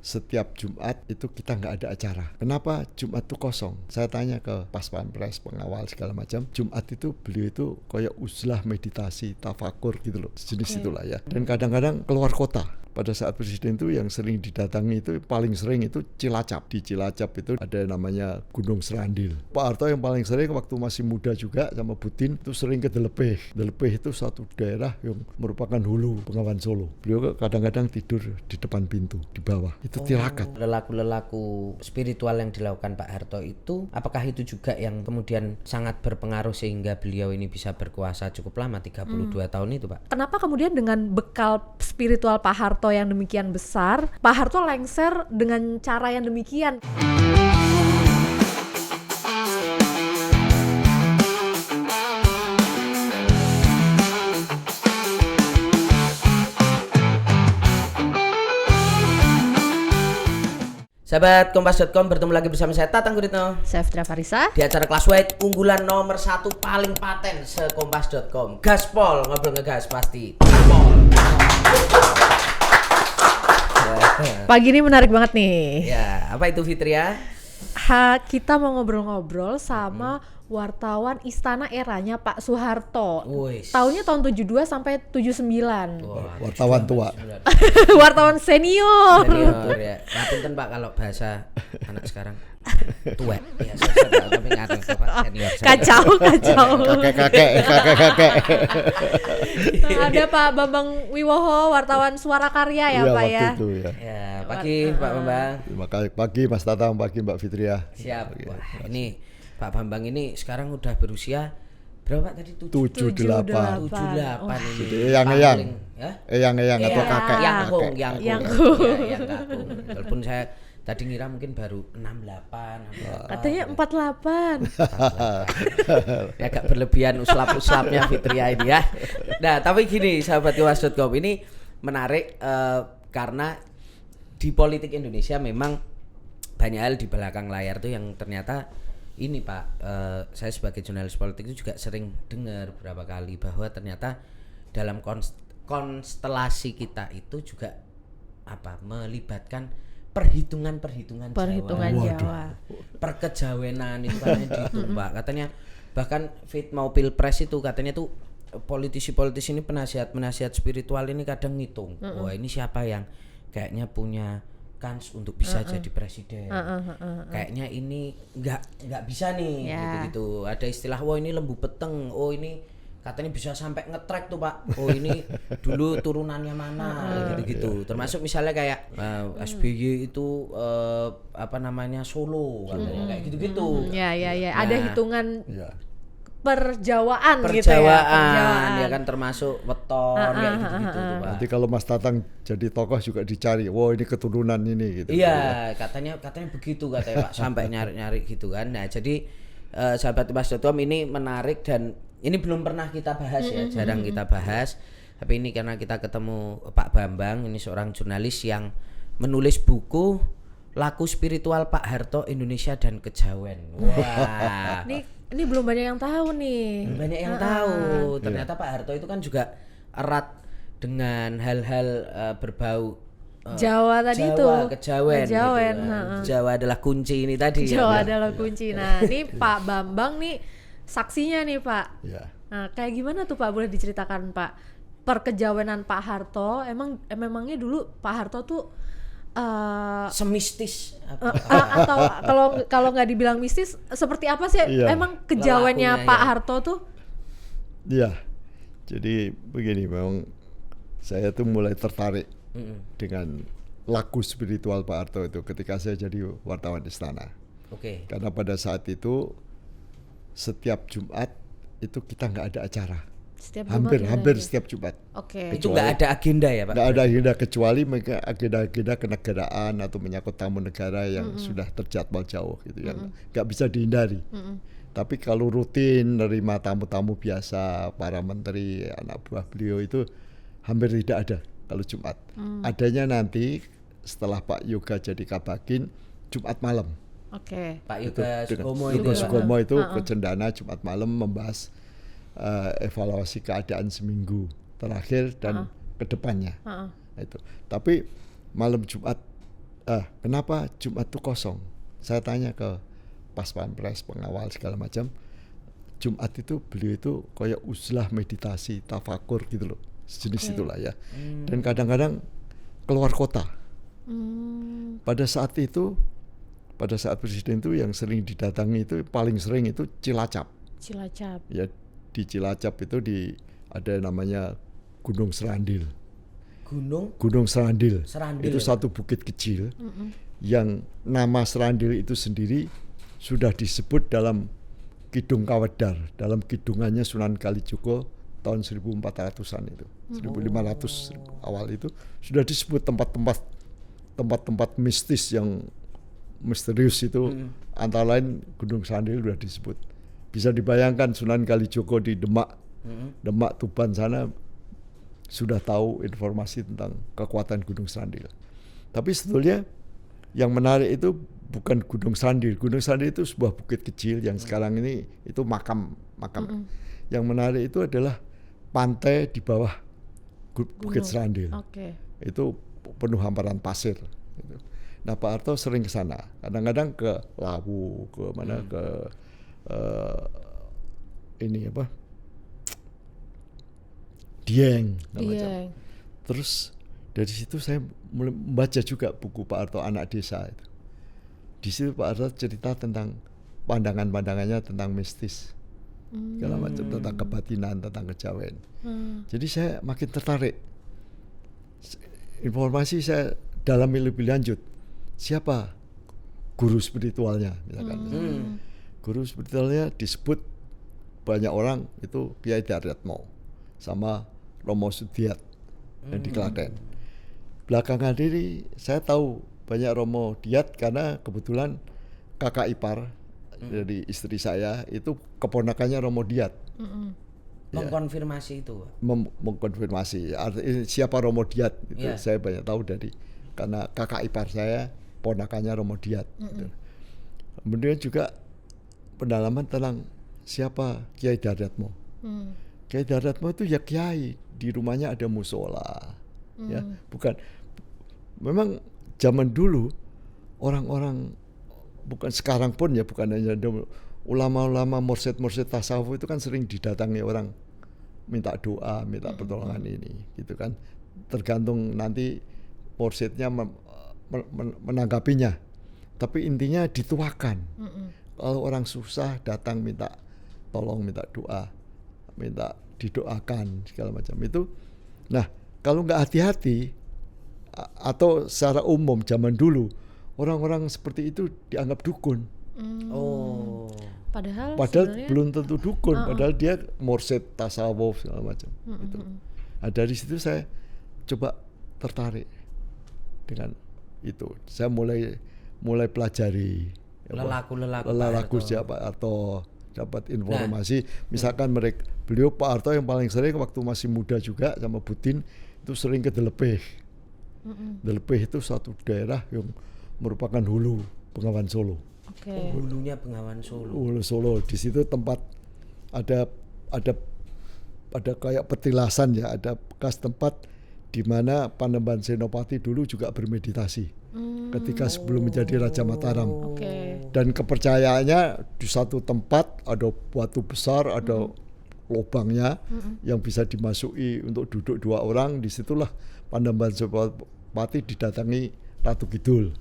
setiap Jumat itu kita nggak ada acara. Kenapa Jumat itu kosong? Saya tanya ke pas pampres, pengawal segala macam. Jumat itu beliau itu kayak uzlah, meditasi, tafakur gitu loh, jenis itulah ya. Dan kadang-kadang keluar kota. Pada saat presiden itu yang sering didatangi itu paling sering itu Cilacap. Di Cilacap itu ada namanya Gunung Serandil. Pak Harto yang paling sering waktu masih muda juga sama Putin itu sering ke Delepeh. Delepeh itu satu daerah yang merupakan hulu Bengawan Solo. Beliau kadang-kadang tidur di depan pintu di bawah. Itu tirakat. Lelaku-lelaku spiritual yang dilakukan Pak Harto itu, apakah itu juga yang kemudian sangat berpengaruh sehingga beliau ini bisa berkuasa cukup lama 32 tahun itu, Pak? Kenapa kemudian dengan bekal spiritual Pak Harto yang demikian besar, Pak Harto lengser dengan cara yang demikian? Sahabat Kompas.com, bertemu lagi bersama saya Tatang Guritno, Saya Fitra Farisa di acara Kelas White, unggulan nomor 1 paling paten se-Kompas.com. Gaspol, ngobrol ngegas pasti Gaspol. Pagi ini menarik banget nih. Ya, apa itu Fitria? Kita mau ngobrol-ngobrol sama wartawan Istana Eranya Pak Soeharto. Tahunnya tahun 72 sampai 79. Wartawan tua. Wartawan senior. Senior ya. Ngapunten Pak kalau bahasa anak sekarang. Tua. Ya, tapi ngadeng Pak senior. Kacau. Kakek. Ada Pak Bambang Wiwoho, wartawan Suara Karya ya, Pak ya. Waktu itu ya. Ya, pagi Pak Bambang. Terima kasih, pagi Mas Tatang, pagi Mbak Fitria. Siap. Wah, ini Pak Bambang ini sekarang udah berusia berapa tadi? 78. 78 ini. Eyang-eyang. Ya? Eyang-eyang atau kakek. Yangkung. Yang Walaupun saya tadi ngira mungkin baru 68. Katanya 48. Ya agak berlebihan uslap-uslapnya Fitria ini ya. Nah, tapi gini sahabat Kompas.com, ini menarik karena di politik Indonesia memang banyak hal di belakang layar tuh yang ternyata ini Pak, saya sebagai jurnalis politik itu juga sering dengar beberapa kali bahwa ternyata dalam konstelasi kita itu juga melibatkan perhitungan Jawa. Perkejawenan itu katanya dihitung Pak. Katanya bahkan mau pilpres itu katanya tuh politisi-politisi ini penasihat spiritual ini kadang ngitung. Wah, ini siapa yang kayaknya punya kans untuk bisa jadi presiden. Kayaknya ini nggak bisa nih, gitu. Ada istilah, wah ini lembu peteng, oh ini katanya bisa sampai nge-track tuh Pak. Oh ini dulu turunannya mana, gitu. Termasuk misalnya kayak SBY itu Solo, katanya kayak gitu-gitu. Ya. Nah, Ada hitungan. Ya. Perjawaan gitu ya. Ya kan termasuk weton kayak gitu-gitu tuh Pak. Nanti kalau Mas Tatang jadi tokoh juga dicari, wah ini keturunan ini gitu. Iya, katanya begitu katanya Pak, sampai nyari-nyari gitu kan. Nah, jadi sahabat Kompas.com ini menarik dan ini belum pernah kita bahas ya, jarang kita bahas. Tapi ini karena kita ketemu Pak Bambang, ini seorang jurnalis yang menulis buku Laku Spiritual Pak Harto, Indonesia dan Kejawen. Wah. Ini belum banyak yang tahu nih. Banyak yang tahu. Ternyata Pak Harto itu kan juga erat dengan hal-hal berbau Jawa tadi itu. Kejawen. Gitu. Jawa adalah kunci ini tadi. Jawa adalah kunci. Nah, ini Pak Bambang nih saksinya nih Pak. Ya. Nah, kayak gimana tuh Pak? Boleh diceritakan Pak? Perkejawenan Pak Harto, emangnya dulu Pak Harto tuh semistis atau kalau nggak dibilang mistis, seperti apa sih emang kejawennya Pak Harto tuh? Iya. Jadi begini, memang saya tuh mulai tertarik dengan laku spiritual Pak Harto itu ketika saya jadi wartawan istana. Karena pada saat itu setiap Jumat itu kita nggak ada acara. Hampir setiap Jumat. Itu nggak ada agenda ya Pak? Nggak ada agenda kecuali agenda kenegaraan atau menyangkut tamu negara yang sudah terjadwal jauh gitu, yang nggak bisa dihindari. Tapi kalau rutin nerima tamu-tamu biasa, para menteri, anak buah beliau itu hampir tidak ada kalau Jumat. Adanya nanti setelah Pak Yoga jadi Kabakin, Jumat malam. Pak Yoga Sugomo itu ke Cendana Jumat malam membahas evaluasi keadaan seminggu terakhir dan kedepannya. Itu. Tapi malam Jumat kenapa Jumat itu kosong? Saya tanya ke pas pampres, pengawal segala macam. Jumat itu beliau itu kayak uzlah, meditasi, tafakur gitu loh, sejenis itulah ya. Dan kadang-kadang keluar kota. Pada saat presiden itu yang sering didatangi itu paling sering itu Cilacap. Ya, di Cilacap itu ada namanya Gunung Serandil. Gunung Serandil. Itu satu bukit kecil yang nama Serandil itu sendiri sudah disebut dalam Kidung Kawedar, dalam kidungannya Sunan Kalijogo tahun 1400-an itu. 1500 awal itu sudah disebut tempat-tempat mistis yang misterius itu, antara lain Gunung Serandil sudah disebut. Bisa dibayangkan Sunan Kalijogo di Demak Tuban sana sudah tahu informasi tentang kekuatan Gunung Serandil. Tapi sebetulnya yang menarik itu bukan Gunung Serandil. Gunung Serandil itu sebuah bukit kecil yang sekarang ini itu makam. Yang menarik itu adalah pantai di bawah Bukit Serandil. Itu penuh hamparan pasir. Gitu. Nah, Pak Harto sering ke sana. Kadang-kadang ke Lawu, ke mana, ke Dieng. Terus dari situ saya mulai membaca juga buku Pak Harto Anak Desa itu. Di situ Pak Harto cerita tentang pandangannya tentang mistis, segala macam, tentang kebatinan, tentang kejawen. Jadi saya makin tertarik. Informasi saya dalami lebih lanjut. Siapa guru spiritualnya, misalkan. Guru spiritualnya disebut banyak orang itu Kiai Daryatmo sama Romo Sudiat yang di Klaten. Belakangan ini saya tahu banyak Romo Diat karena kebetulan kakak ipar dari istri saya itu keponakannya Romo Diat. Mengkonfirmasi itu. Mengkonfirmasi siapa Romo Diat itu saya banyak tahu karena kakak ipar saya ponakannya Romo Diat. Gitu. Kemudian juga pendalaman tentang siapa Kiai Daryatmo. Kiai Daryatmo itu ya kiai, di rumahnya ada musola. Ya, bukan. Memang zaman dulu orang-orang, bukan sekarang pun ya, bukan hanya ulama-ulama mursyid tasawuf itu kan sering didatangi orang minta doa, minta pertolongan ini, gitu kan. Tergantung nanti mursyidnya menanggapinya. Tapi intinya dituakan. Kalau orang susah datang minta tolong, minta doa, minta didoakan segala macam itu. Nah, kalau nggak hati-hati atau secara umum zaman dulu orang-orang seperti itu dianggap dukun. Padahal belum tentu dukun, padahal dia mursyid tasawuf segala macam. Gitu. Nah, dari situ saya coba tertarik dengan itu. Saya mulai pelajari lelaku siapa atau dapat informasi. Misalkan beliau Pak Harto yang paling sering waktu masih muda juga sama Butin itu sering ke Delepeh. Delepeh itu satu daerah yang merupakan hulu Bengawan Solo. Hulunya Bengawan Solo. Hulu Solo. Di situ tempat ada kayak petilasan ya, ada bekas tempat di mana Panembahan Senopati dulu juga bermeditasi ketika sebelum menjadi Raja Mataram. Dan kepercayaannya di satu tempat ada batu besar, ada lubangnya yang bisa dimasuki untuk duduk 2 orang. Disitulah Panembahan Senopati didatangi Ratu Kidul.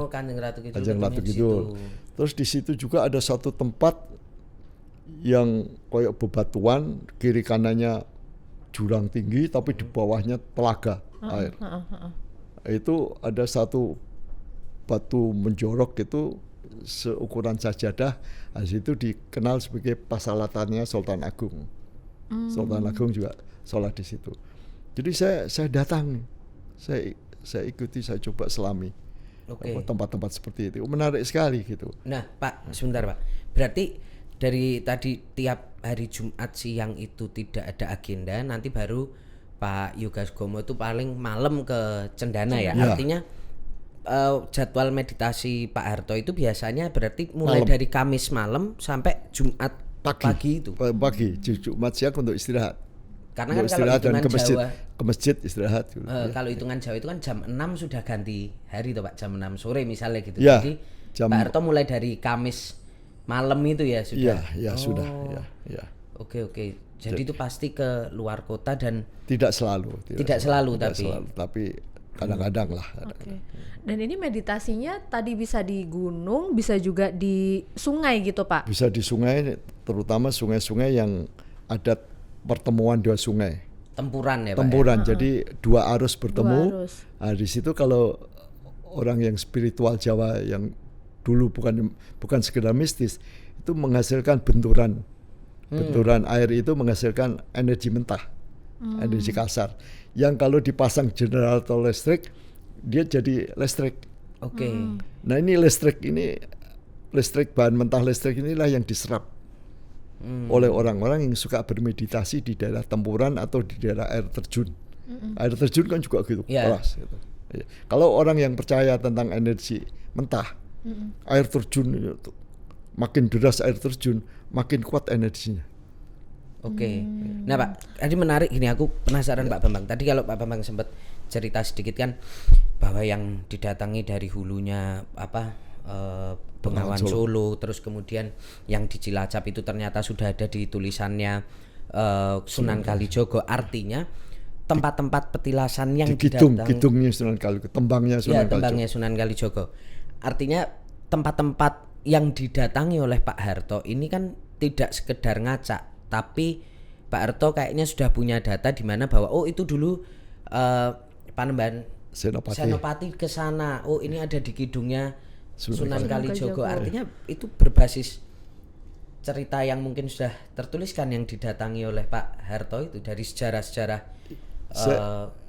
Kanjeng Ratu Kidul. Kanjeng Ratu Kidul. Terus di situ juga ada satu tempat yang kayak bebatuan, kiri kanannya jurang tinggi, tapi di bawahnya telaga air. Itu ada satu batu menjorok itu seukuran sajadah. Di situ dikenal sebagai pasalatannya Sultan Agung. Sultan Agung juga sholat di situ. Jadi saya datang, saya ikuti, saya coba selami tempat-tempat seperti itu. Menarik sekali gitu. Nah, Pak, sebentar Pak. Berarti dari tadi tiap hari Jumat siang itu tidak ada agenda, nanti baru Pak Yogas Gomo itu paling malam ke Cendana ya. Artinya jadwal meditasi Pak Harto itu biasanya berarti mulai dari Kamis malam sampai Jumat pagi itu. Pagi, Jumat siang untuk istirahat. Karena kan kalau istirahat dan hitungan Jawa ke masjid istirahat. kalau hitungan Jawa itu kan jam 6 sudah ganti hari tuh Pak, jam 6 sore misalnya gitu. Ya, Jadi Pak Harto mulai dari Kamis malam itu ya sudah. Iya, sudah. Ya. Oke. Jadi itu pasti ke luar kota dan tidak selalu, tapi kadang-kadang lah. Oke. Dan ini meditasinya tadi bisa di gunung, bisa juga di sungai gitu Pak? Bisa di sungai, terutama sungai-sungai yang ada pertemuan dua sungai. Tempuran ya Pak? Tempuran, jadi dua arus bertemu. Dua arus. Nah, di situ kalau orang yang spiritual Jawa yang dulu bukan sekedar mistis, itu menghasilkan benturan. Benturan air itu menghasilkan energi mentah, energi kasar. Yang kalau dipasang generator listrik, dia jadi listrik. Oke. Nah ini listrik bahan mentah listrik inilah yang diserap oleh orang-orang yang suka bermeditasi di daerah tempuran atau di daerah air terjun. Air terjun kan juga gitu, keras. Gitu. Ya. Kalau orang yang percaya tentang energi mentah, air terjun itu, makin deras air terjun, makin kuat energinya. Oke. Nah Pak, tadi menarik gini, aku penasaran Pak Bambang. Tadi kalau Pak Bambang sempat cerita sedikit kan bahwa yang didatangi dari hulunya Bengawan Solo, terus kemudian yang di Cilacap itu ternyata sudah ada di tulisannya Sunan Kalijogo. Artinya tempat-tempat petilasan yang Kidungnya Sunan Kalijogo, tembangnya Sunan Kalijogo. Artinya tempat-tempat yang didatangi oleh Pak Harto ini kan tidak sekedar ngaca, tapi Pak Harto kayaknya sudah punya data di mana bahwa itu dulu Panembahan Senopati ke sana. Oh, ini ada di kidungnya Sunan Kalijogo. Artinya itu berbasis cerita yang mungkin sudah tertuliskan yang didatangi oleh Pak Harto itu dari sejarah-sejarah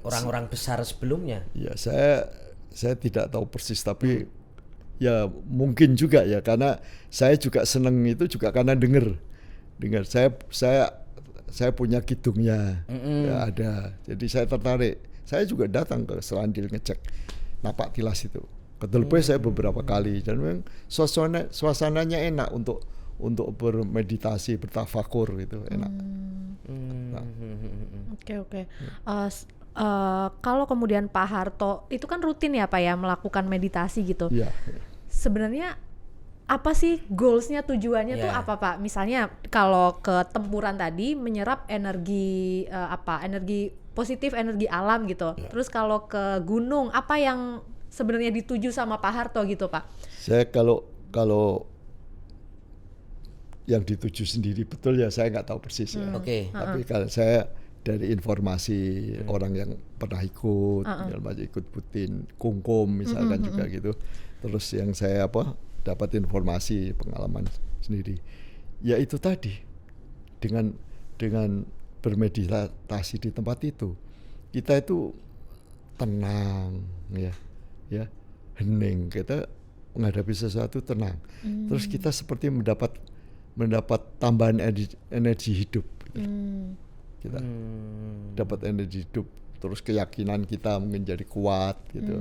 orang-orang besar sebelumnya. Ya, saya tidak tahu persis, tapi ya mungkin juga ya, karena saya juga seneng itu juga karena dengar saya punya kidungnya ya, ada, jadi saya tertarik. Saya juga datang ke Serandil ngecek napak tilas itu, ke Telpe saya beberapa kali, dan memang suasananya enak untuk bermeditasi, bertafakur gitu, enak. Oke. Kalau kemudian Pak Harto itu kan rutin ya Pak ya melakukan meditasi gitu. Iya. Sebenarnya apa sih goalsnya, tujuannya tuh apa Pak? Misalnya kalau ke tempuran tadi menyerap energi energi positif, energi alam gitu. Terus kalau ke gunung apa yang sebenarnya dituju sama Pak Harto gitu Pak? Saya kalau yang dituju sendiri betul ya saya nggak tahu persis ya. Tapi kalau saya dari informasi orang yang pernah ikut, ikut Putin, Kungkum misalkan juga gitu. Terus yang saya dapat informasi, pengalaman sendiri, ya itu tadi dengan bermeditasi di tempat itu, kita itu tenang ya, hening, kita menghadapi sesuatu tenang. Terus kita seperti mendapat tambahan energi hidup. Kita dapat energi hidup, terus keyakinan kita mungkin jadi kuat gitu.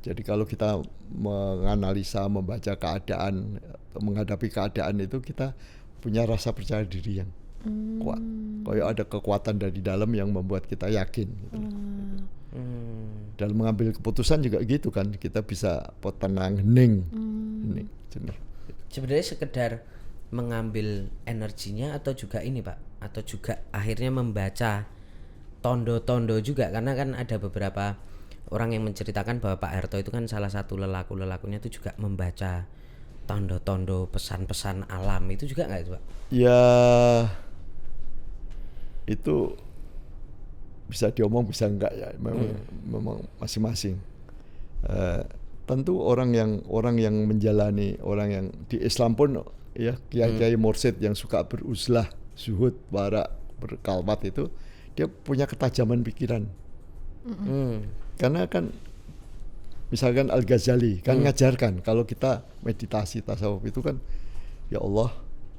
Jadi kalau kita menganalisa, membaca keadaan, menghadapi keadaan itu, kita punya rasa percaya diri yang kuat. Kayak ada kekuatan dari dalam yang membuat kita yakin gitu. Dalam mengambil keputusan juga gitu kan, kita bisa tenang, hening. Sebenarnya sekedar mengambil energinya atau juga ini Pak, atau juga akhirnya membaca tondo-tondo juga, karena kan ada beberapa orang yang menceritakan bahwa Pak Harto itu kan salah satu lelakunya itu juga membaca tondo-tondo pesan-pesan alam, itu juga nggak itu Pak? Ya itu bisa diomong bisa enggak ya, memang masing-masing. Tentu orang yang menjalani, orang yang di Islam pun ya, kiai-kiai mursyid yang suka beruzlah, zuhud, wara, berkalwat itu, dia punya ketajaman pikiran. Karena kan misalkan Al-Ghazali kan ngajarkan kalau kita meditasi tasawuf itu kan, ya Allah,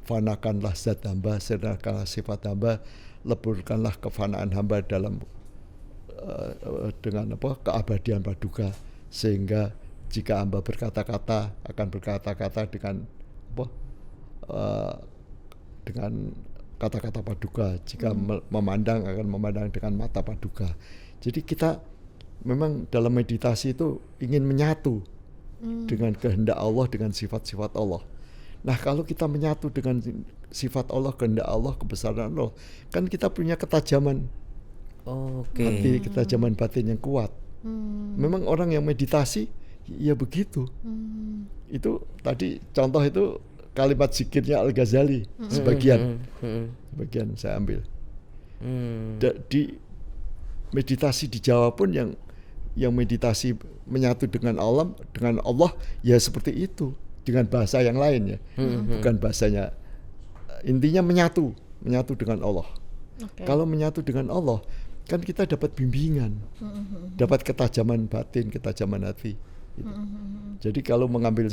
fanakanlah zat hamba, sedangkanlah sifat hamba, leburkanlah kefanaan hamba dalam dengan keabadian paduka, sehingga jika hamba berkata-kata akan berkata-kata dengan kata-kata paduka, jika memandang akan memandang dengan mata paduka. Jadi kita memang dalam meditasi itu ingin menyatu dengan kehendak Allah, dengan sifat-sifat Allah. Nah, kalau kita menyatu dengan sifat Allah, kehendak Allah, kebesaran Allah, kan kita punya ketajaman hati, ketajaman batin yang kuat. Memang orang yang meditasi ya begitu. Itu tadi contoh itu kalimat zikirnya Al-Ghazali sebagian saya ambil. Di meditasi di Jawa pun yang meditasi menyatu dengan alam, dengan Allah ya seperti itu, dengan bahasa yang lain ya, bukan bahasanya. Intinya menyatu dengan Allah. Kalau menyatu dengan Allah kan kita dapat bimbingan, dapat ketajaman batin, ketajaman hati gitu. Jadi kalau mengambil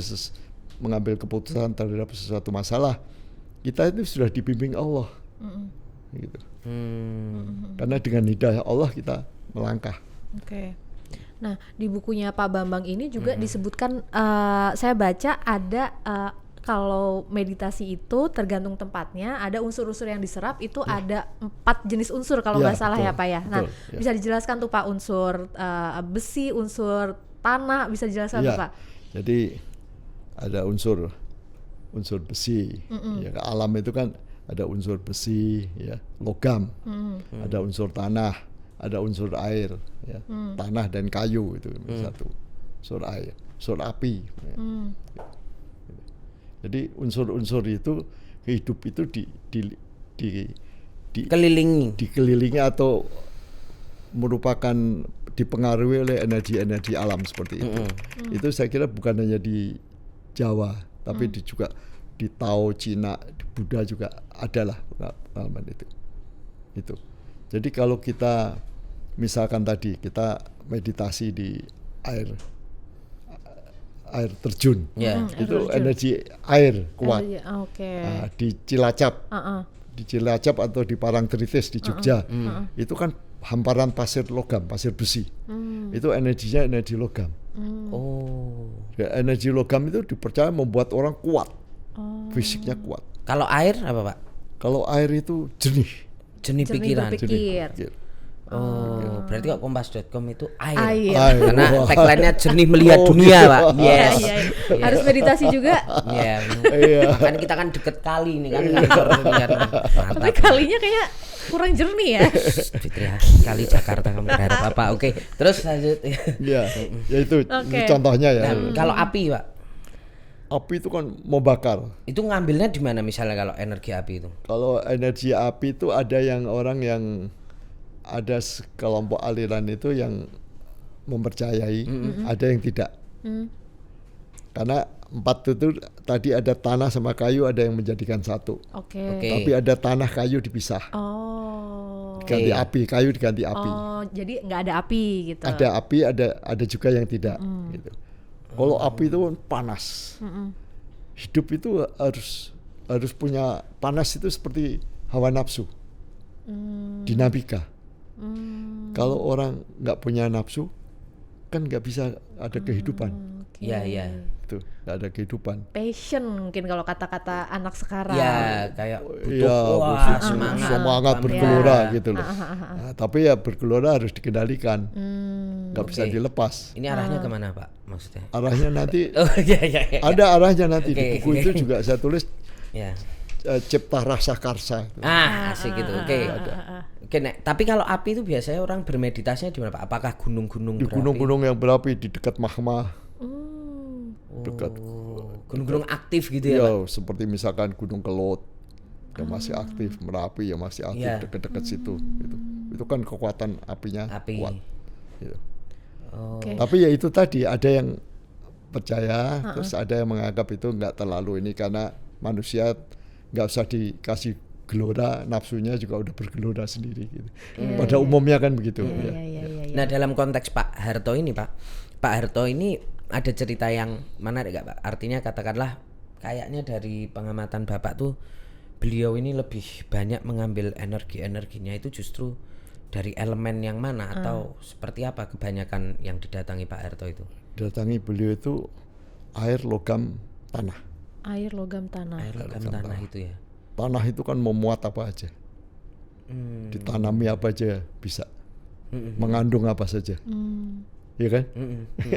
keputusan terhadap sesuatu masalah, kita itu sudah dibimbing Allah gitu. Karena dengan hidayah Allah kita melangkah. Nah, di bukunya Pak Bambang ini juga disebutkan, saya baca ada kalau meditasi itu tergantung tempatnya, ada unsur-unsur yang diserap itu ada 4 jenis unsur kalau nggak salah ya Pak ya. Nah, bisa dijelaskan tuh Pak, unsur besi, unsur tanah, bisa dijelaskan tuh Pak. Jadi ada unsur besi, ya alam itu kan ada unsur besi, ya logam, ada unsur tanah, ada unsur air, ya tanah dan kayu itu satu, unsur air, unsur api. Ya. Jadi unsur-unsur itu hidup itu dikelilingi atau merupakan dipengaruhi oleh energi-energi alam seperti itu. Itu saya kira bukan hanya di Jawa, tapi juga di Tao, Cina, di Buddha juga adalah pengalaman itu. Jadi kalau kita misalkan tadi kita meditasi di air terjun, itu energi air kuat. Nah, di Cilacap atau di Parangtritis di Jogja, itu kan hamparan pasir logam, pasir besi. Itu energinya energi logam. Ya, energi logam itu dipercaya membuat orang kuat, fisiknya kuat. Kalau air apa Pak? Kalau air itu jernih pikiran. berpikir. Berarti kok kompas.com itu air. Karena tagline-nya jernih melihat dunia Pak. Yes. Harus meditasi juga. Kan kita kan deket kali nih kan. Tapi kalinya kayak kurang jernih ya. Fitria, kali Jakarta kamu garap apa? Oke, terus lanjut. Ya itu contohnya ya. Nah, kalau api Pak? Api itu kan membakar. Itu ngambilnya di mana misalnya kalau energi api itu? Kalau energi api itu ada yang orang yang ada kelompok aliran itu yang mempercayai, ada yang tidak. Karena 4 itu tadi ada tanah sama kayu, ada yang menjadikan satu. Tapi ada tanah kayu dipisah. Diganti api, kayu diganti api. Jadi nggak ada api gitu. Ada api, ada juga yang tidak. Gitu. Kalau api itu panas. Hidup itu harus punya panas, itu seperti hawa nafsu, dinamika. Kalau orang nggak punya nafsu, kan nggak bisa ada kehidupan. Iya. Itu nggak ada kehidupan. Passion mungkin kalau kata-kata anak sekarang. Ya, kayak butuh semangat bergelora gitu loh. Nah, tapi ya bergelora harus dikendalikan, nggak bisa dilepas. Ini arahnya kemana Pak maksudnya? Arahnya nanti ada arahnya nanti di buku itu juga saya tulis. Cipta rasa karsa. Asik gitu. Oke, tapi kalau api itu biasanya orang bermeditasinya di mana Pak? Apakah gunung-gunung di berapi? Gunung-gunung yang berapi di dekat magma. Dekat gunung-gunung aktif gitu ya Pak? Seperti misalkan Gunung Kelut yang masih aktif, Merapi yang masih aktif dekat-dekat situ gitu. Itu kan kekuatan apinya kuat gitu. Tapi ya itu tadi, ada yang percaya, terus ada yang menganggap itu nggak terlalu ini, karena manusia nggak usah dikasih gelora, nafsunya juga udah bergelora sendiri gitu. Pada umumnya kan begitu. Nah, dalam konteks Pak Harto ini ada cerita yang menarik gak Pak? Artinya katakanlah kayaknya dari pengamatan Bapak tuh beliau ini lebih banyak mengambil energinya itu justru dari elemen yang mana atau seperti apa kebanyakan yang didatangi Pak Harto itu? Datangi beliau itu air, logam, tanah. Air, logam, tanah. Air, logam, tanah itu ya. tanah itu kan memuat apa aja, ditanami apa aja bisa, mengandung apa saja, ya kan?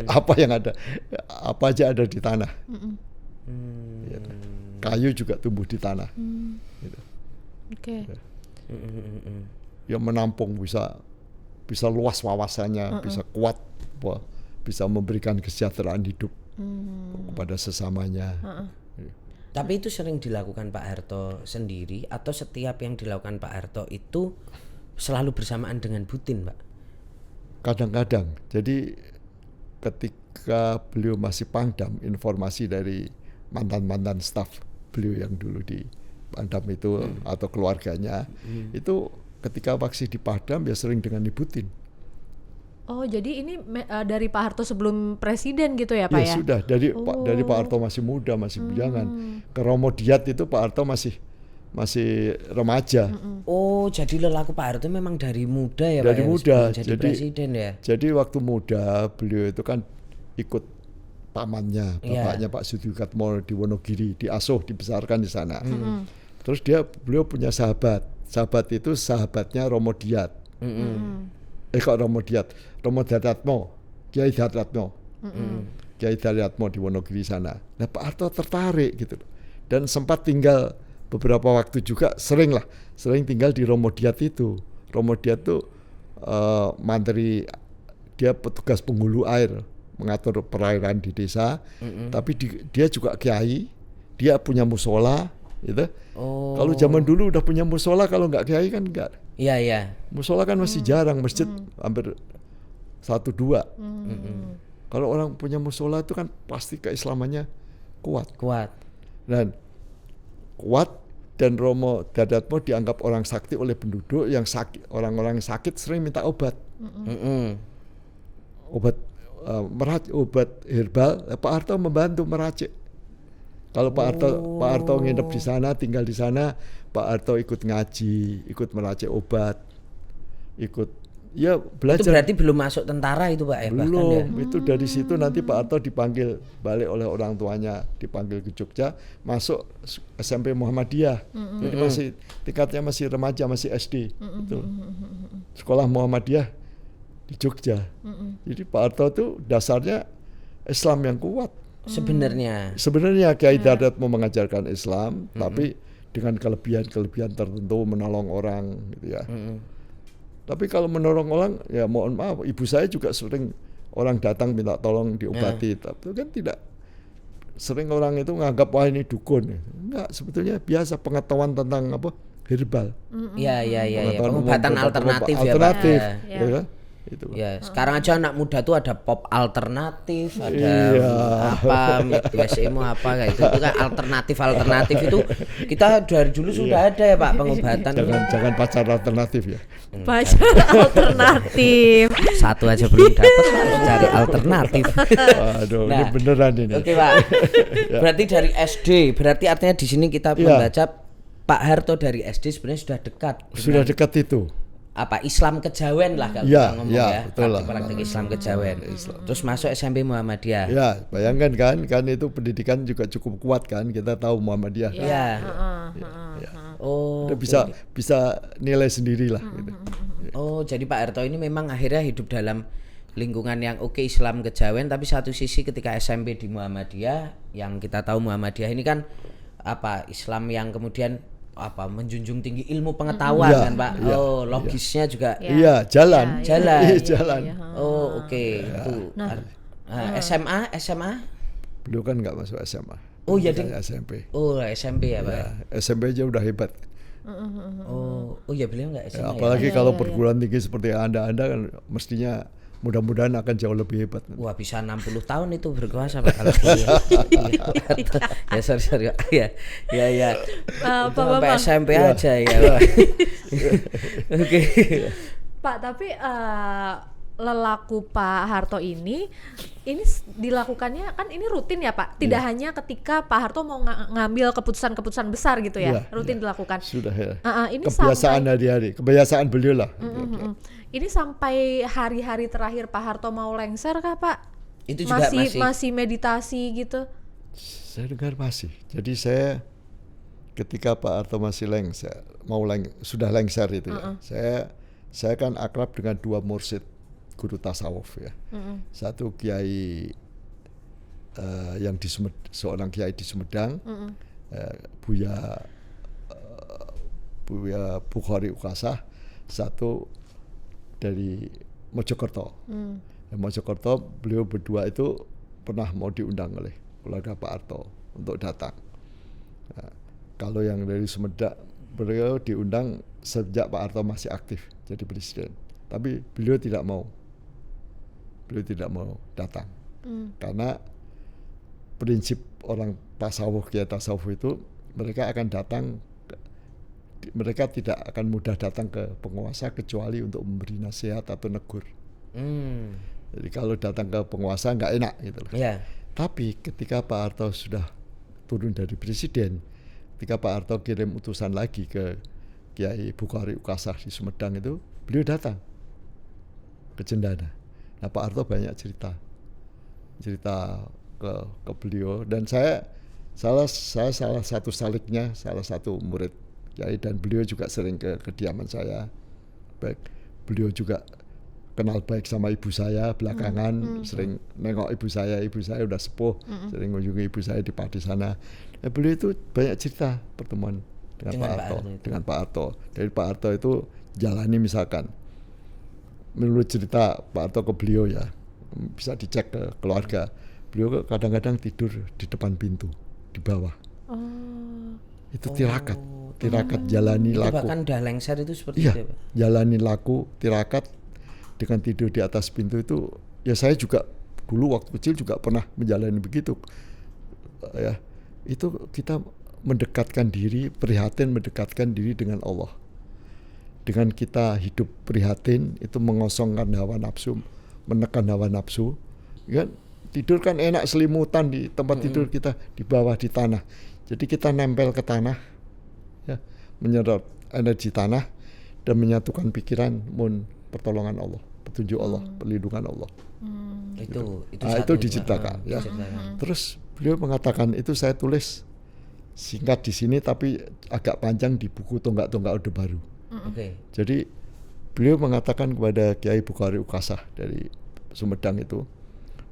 Apa yang ada, apa aja ada di tanah. Gitu. Kayu juga tumbuh di tanah. Gitu. Oke. Yang menampung bisa luas wawasannya, bisa kuat, bisa memberikan kesejahteraan hidup kepada sesamanya. Tapi itu sering dilakukan Pak Harto sendiri atau setiap yang dilakukan Pak Harto itu selalu bersamaan dengan Putin, Pak? Kadang-kadang. Jadi ketika beliau masih Pangdam, informasi dari mantan-mantan staf beliau yang dulu di Pangdam itu atau keluarganya itu ketika masih di Pangdam ya sering dengan Putin. Oh, jadi ini dari Pak Harto sebelum presiden gitu ya, Pak ya? Ya sudah, dari Pak Harto masih muda, masih bujangan. Ke Romo Diat itu Pak Harto masih remaja. Oh, jadi lelaku Pak Harto memang dari muda ya, dari Pak? Dari muda. jadi presiden ya. Jadi waktu muda beliau itu kan ikut pamannya, bapaknya Pak Sudikatmo di Wonogiri, diasuh, dibesarkan di sana. Terus beliau punya sahabat. Sahabat itu sahabatnya Romo Diat. Romo Diatmo, Kiai Diatmo. Kiai Diatmo di Wonogiri sana. Nah, Pak Harto tertarik gitu. Dan sempat tinggal beberapa waktu juga sering tinggal di Romo Diat itu. Romo Diat itu mantri, dia petugas penghulu air, mengatur perairan di desa. Tapi dia juga kiai, dia punya musola gitu. Kalau zaman dulu udah punya musola, kalau nggak kiai kan enggak. Iya. Musola kan masih jarang, masjid hampir 1-2. Kalau orang punya musola itu kan pasti keislamannya kuat. Dan kuat, dan Romo Diatmo dianggap orang sakti oleh penduduk yang sakit. Orang-orang sakit sering minta obat. Obat herbal, Pak Harto membantu meracik. Kalau Pak Harto nginep di sana, tinggal di sana, Pak Harto ikut ngaji, ikut meracik obat, ikut belajar. Itu berarti belum masuk tentara itu, Pak? Belum, bahkan, ya? itu dari situ nanti Pak Harto dipanggil balik oleh orang tuanya, dipanggil ke Jogja, masuk SMP Muhammadiyah. Jadi masih tingkatnya masih remaja, masih SD. Itu. Sekolah Muhammadiyah di Jogja. Jadi Pak Harto itu dasarnya Islam yang kuat. Sebenarnya Kiai Diatmo mengajarkan Islam, tapi dengan kelebihan tertentu, menolong orang gitu ya. Tapi kalau menolong orang, ya mohon maaf, ibu saya juga sering orang datang minta tolong diobati, tapi kan tidak. Sering orang itu nganggap wah ini dukun. Enggak, sebetulnya biasa pengetahuan tentang herbal. Iya. Pengobatan alternatif ya, Pak. Ya kan? Itu. Ya, sekarang aja anak muda tuh ada pop alternatif, ada BSMO apa kayak itu kan alternatif itu kita dari dulu sudah ada ya, Pak, pengobatan. Jangan pacar alternatif ya. Pacar alternatif. Satu aja belum dapat, harus cari alternatif. Aduh, ini beneran ini. Oke, Pak. Berarti dari SD, berarti artinya di sini kita membaca Pak Harto dari SD sebenarnya sudah dekat. Sudah dekat itu. Islam kejawen lah kalau kita ngomong betul lah. praktik Islam kejawen. Terus masuk SMP Muhammadiyah. Ya, bayangkan kan itu pendidikan juga cukup kuat kan, kita tahu Muhammadiyah. Iya. Oh, bisa nilai sendirilah gitu. Oh, jadi Pak Harto ini memang akhirnya hidup dalam lingkungan yang Islam kejawen, tapi satu sisi ketika SMP di Muhammadiyah, yang kita tahu Muhammadiyah ini kan Islam yang kemudian menjunjung tinggi ilmu pengetahuan kan, Pak. Logisnya juga. Jalan. Oh, oke. Itu. SMA? Beliau kan nggak masuk SMA. Oh iya, SMP. Oh, SMP ya, Pak. SMP aja udah hebat. Oh iya, beliau nggak SMA. Apalagi kalau perguruan tinggi seperti Anda kan mestinya mudah-mudahan akan jauh lebih hebat. Wah, bisa 60 tahun itu berkuasa, Pak, kalau ya sorry. Ya. Sampai SMP aja ya. Oke. Pak, tapi lelaku Pak Harto ini dilakukannya kan ini rutin ya, Pak? Tidak hanya ketika Pak Harto mau ngambil keputusan-keputusan besar gitu ya, rutin dilakukan. Sudah ya. Ini kebiasaan hari-hari, kebiasaan beliau lah. Ini sampai hari-hari terakhir Pak Harto mau lengser kah, Pak? Itu juga masih meditasi gitu? Saya dengar masih. Jadi saya ketika Pak Harto masih sudah lengser itu ya. Saya kan akrab dengan 2 mursyid guru tasawuf ya. Satu kiai yang seorang kiai di Sumedang, Buya Bukhari Ukasah, satu dari Mojokerto. Mojokerto, beliau berdua itu pernah mau diundang oleh keluarga Pak Harto untuk datang. Nah, kalau yang dari Sumedang, beliau diundang sejak Pak Harto masih aktif jadi presiden, tapi beliau tidak mau datang karena prinsip orang tasawuf, kiai tasawuf itu mereka akan datang. Mereka tidak akan mudah datang ke penguasa kecuali untuk memberi nasihat atau negur. Jadi kalau datang ke penguasa nggak enak gitu loh. Yeah. Tapi ketika Pak Harto sudah turun dari presiden, ketika Pak Harto kirim utusan lagi ke Kiai Bukhari Ukasah di Sumedang itu, beliau datang ke Cendana. Nah, Pak Harto banyak cerita ke beliau, dan saya salah satu saliknya, salah satu murid Kiai, dan beliau juga sering ke kediaman saya. Baik, beliau juga kenal baik sama ibu saya belakangan, sering nengok ibu saya udah sepuh, sering mengunjungi ibu saya di Pati sana. Nah, beliau itu banyak cerita pertemuan dengan Pak Harto. Dari Pak Harto itu jalani, misalkan menurut cerita Pak Harto ke beliau ya, bisa dicek ke keluarga, beliau kadang-kadang tidur di depan pintu di bawah. Itu tirakat jalani itu laku. Bahkan udah lengser itu seperti Iya, itu ya, Pak? jalani laku tirakat dengan tidur di atas pintu itu. Ya saya juga dulu waktu kecil juga pernah menjalani begitu ya. Itu kita mendekatkan diri dengan Allah. Dengan kita hidup prihatin, itu mengosongkan hawa nafsu, menekan hawa nafsu. Kan tidur kan enak, selimutan di tempat tidur kita di bawah di tanah. Jadi kita nempel ke tanah ya, menyerap energi tanah dan menyatukan pikiran, pertolongan Allah, petunjuk Allah, perlindungan Allah. Itu diceritakan ya. Terus beliau mengatakan, itu saya tulis singkat di sini tapi agak panjang di buku Tonggak-Tonggak Orde Baru. Jadi beliau mengatakan kepada Kiai Bukhari Ukasah dari Sumedang itu,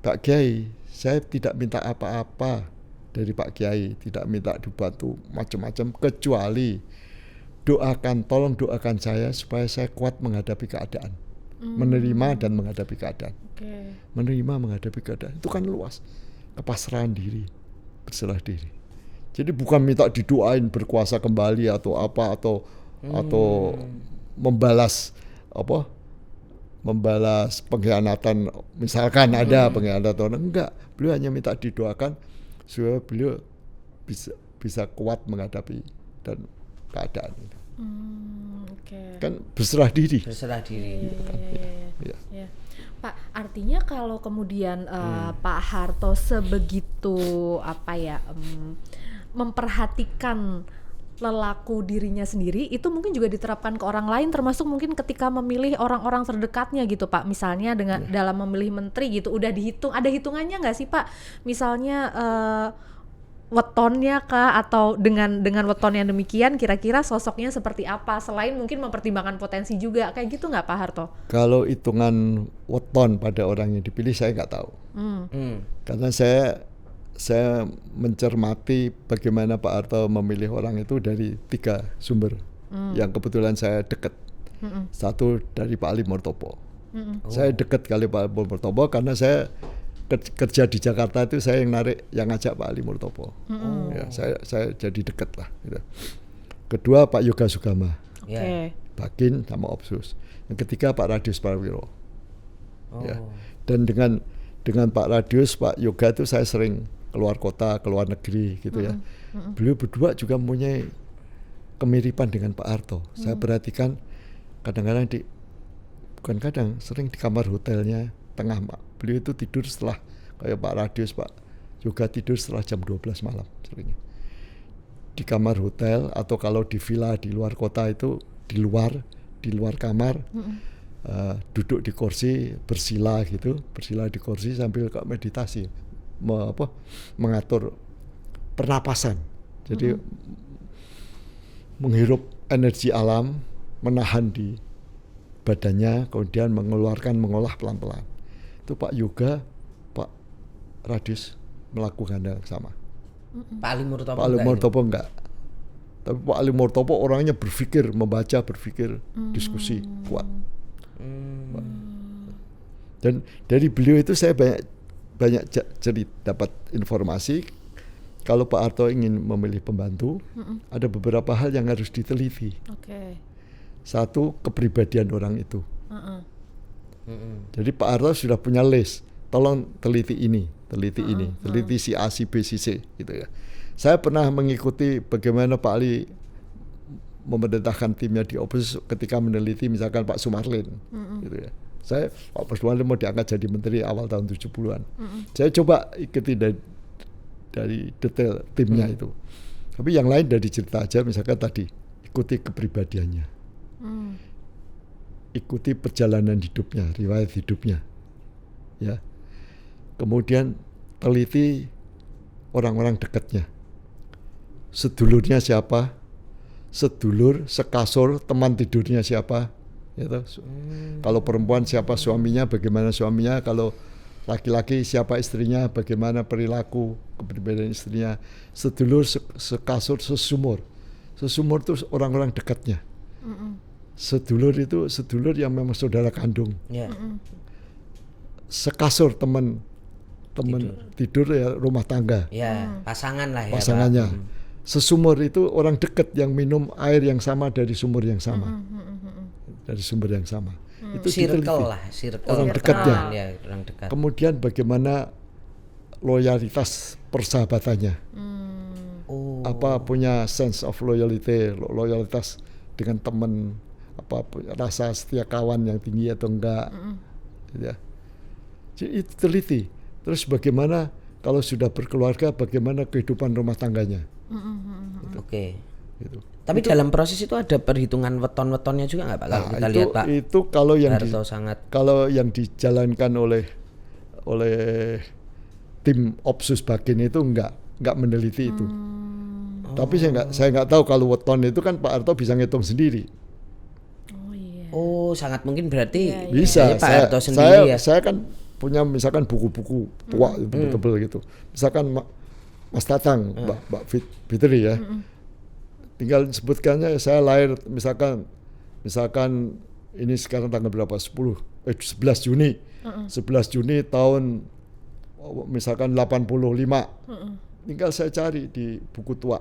Pak Kiai, saya tidak minta apa-apa dari Pak Kiai, tidak minta dibantu macam-macam, kecuali tolong doakan saya supaya saya kuat menghadapi keadaan, menerima dan menghadapi keadaan. Menerima menghadapi keadaan itu kan luas, kepasrahan diri, berserah diri. Jadi bukan minta didoain berkuasa kembali atau apa, atau membalas pengkhianatan, misalkan ada pengkhianatan, enggak. Beliau hanya minta didoakan supaya beliau bisa kuat menghadapi dan keadaan itu. Kan berserah diri. Ya. Pak, artinya kalau kemudian Pak Harto sebegitu memperhatikan lelaku dirinya sendiri, itu mungkin juga diterapkan ke orang lain, termasuk mungkin ketika memilih orang-orang terdekatnya gitu Pak, misalnya dengan dalam memilih menteri gitu, udah dihitung, ada hitungannya nggak sih Pak, misalnya wetonnya kah, atau dengan weton yang demikian kira-kira sosoknya seperti apa, selain mungkin mempertimbangkan potensi juga, kayak gitu nggak Pak Harto? Kalau hitungan weton pada orang yang dipilih saya nggak tahu, karena saya mencermati bagaimana Pak Harto memilih orang itu dari 3 sumber yang kebetulan saya dekat. Satu dari Pak Ali Murtopo. Saya dekat kali Pak Ali Murtopo karena saya kerja di Jakarta itu, saya yang ngajak Pak Ali Murtopo. Ya, saya jadi dekat lah gitu. Kedua Pak Yoga Sugama, Bakin sama Opsus. Yang ketiga Pak Radius Prawiro. Ya. Dan dengan Pak Radius, Pak Yoga itu saya sering keluar kota, keluar negeri gitu ya. Beliau berdua juga mempunyai kemiripan dengan Pak Harto. Saya perhatikan kadang-kadang sering di kamar hotelnya tengah, beliau itu tidur setelah, kayak Pak Radius, Pak Yoga tidur setelah jam 12 malam seringnya. Di kamar hotel, atau kalau di villa di luar kota itu di luar kamar, duduk di kursi, bersila di kursi sambil meditasi, mengatur pernapasan. Jadi menghirup energi alam, menahan di badannya, kemudian mengolah pelan-pelan. Itu Pak Yoga, Pak Radius melakukan hal yang sama. Pak Ali Murtopo Pak Ali Murtopo enggak. Tapi Pak Ali Murtopo orangnya berpikir, membaca, berpikir, diskusi kuat. Dan dari beliau itu saya banyak dapat informasi. Kalau Pak Harto ingin memilih pembantu, ada beberapa hal yang harus diteliti. Satu, kepribadian orang itu. Jadi Pak Harto sudah punya list, tolong teliti ini, teliti si A, si B, si C, gitu ya. Saya pernah mengikuti bagaimana Pak Ali memerintahkan timnya di oposisi ketika meneliti misalkan Pak Sumarlin, gitu ya. Pak Sumarlin mau diangkat jadi menteri awal tahun 70-an. Saya coba ikuti dari detail timnya itu. Tapi yang lain dari cerita aja, misalkan tadi ikuti kepribadiannya, ikuti perjalanan hidupnya, riwayat hidupnya, ya. Kemudian teliti orang-orang dekatnya, sedulurnya siapa, sedulur, sekasur, teman tidurnya siapa, gitu. Kalau perempuan siapa suaminya, bagaimana suaminya, kalau laki-laki siapa istrinya, bagaimana perilaku kepribadian istrinya, sedulur, sekasur, sesumur itu orang-orang dekatnya. Sedulur itu sedulur yang memang saudara kandung. Sekasur teman tidur ya, rumah tangga. Ya, pasangan lah ya. Pasangannya. Sesumur itu orang dekat yang minum air yang sama dari sumur yang sama. Dari sumber yang sama. Itu circle lah, circle orang dekatnya. Ya, orang dekat. Kemudian bagaimana loyalitas persahabatannya. Apa punya sense of loyalitas dengan teman, apa rasa setia kawan yang tinggi atau enggak. Ya. Jadi itu teliti. Terus bagaimana kalau sudah berkeluarga, bagaimana kehidupan rumah tangganya. Oke. Gitu. Tapi itu, dalam proses itu ada perhitungan weton-wetonnya juga nggak Pak? Kalau kita lihat Pak. Itu kalau yang kalau yang dijalankan oleh tim Opsus Bagin itu nggak meneliti itu. Tapi saya nggak tahu kalau weton itu kan Pak Harto bisa ngitung sendiri. Oh, sangat mungkin berarti bisa. Pak Harto sendiri ya. Saya kan punya misalkan buku-buku tua tebel gitu. Misalkan Mas Tatang, Mbak Fitri ya. Tinggal sebutkannya saya lahir misalkan ini sekarang tanggal berapa? 11 Juni. 11 Juni tahun misalkan 85. Tinggal saya cari di buku tua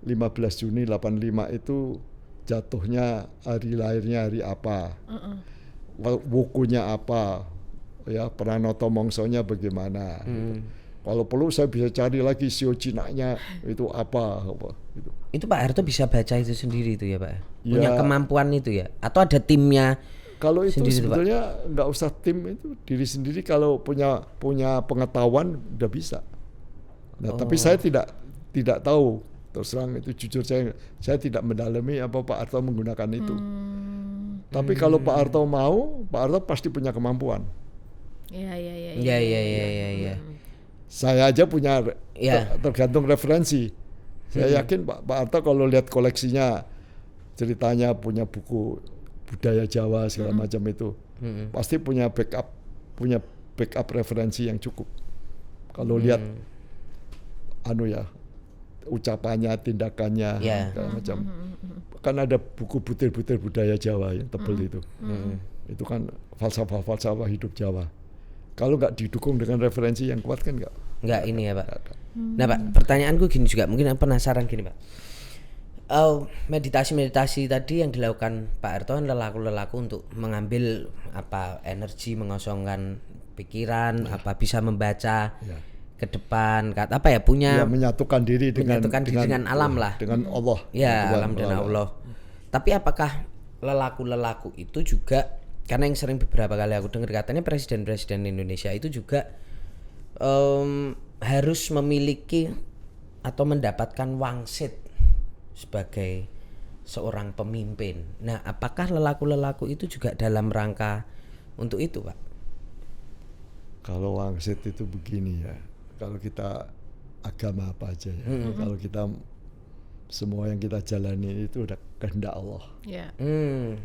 15 Juni 85 itu jatuhnya hari lahirnya hari apa. Bukunya apa. Ya, Pranoto Mongsonya bagaimana. Kalau perlu saya bisa cari lagi sio Cina-nya itu apa gitu. Itu Pak Harto bisa baca itu sendiri itu ya Pak? Punya kemampuan itu ya? Atau ada timnya? Kalau itu sebetulnya nggak usah tim, itu diri sendiri kalau punya pengetahuan udah bisa. Nah, tapi saya tidak tahu, terus terang itu jujur saya tidak mendalami apa Pak Harto menggunakan itu. Tapi kalau Pak Harto mau, Pak Harto pasti punya kemampuan. Iya. Saya aja punya tergantung referensi. Saya yakin Pak Harto kalau lihat koleksinya, ceritanya punya buku budaya Jawa segala macam itu, pasti punya backup referensi yang cukup. Kalau lihat ucapannya, tindakannya segala macam. Kan ada buku butir-butir budaya Jawa yang tebel itu. Itu kan falsafah hidup Jawa. Kalau nggak didukung dengan referensi yang kuat kan nggak ini ya Pak. Nah Pak, pertanyaanku gini juga, mungkin penasaran gini Pak. Meditasi tadi yang dilakukan Pak Harto kan lelaku untuk mengambil energi, mengosongkan pikiran, bisa membaca ke depan, punya menyatukan diri dengan alam lah, dengan Allah. Ya, alam dan Allah. Tapi apakah lelaku itu juga, karena yang sering beberapa kali aku dengar katanya presiden Indonesia itu juga harus memiliki atau mendapatkan wangsit sebagai seorang pemimpin. Nah, apakah lelaku itu juga dalam rangka untuk itu, Pak? Kalau wangsit itu begini ya, kalau kita agama apa aja ya, kalau kita semua yang kita jalani itu udah kehendak Allah. Ya.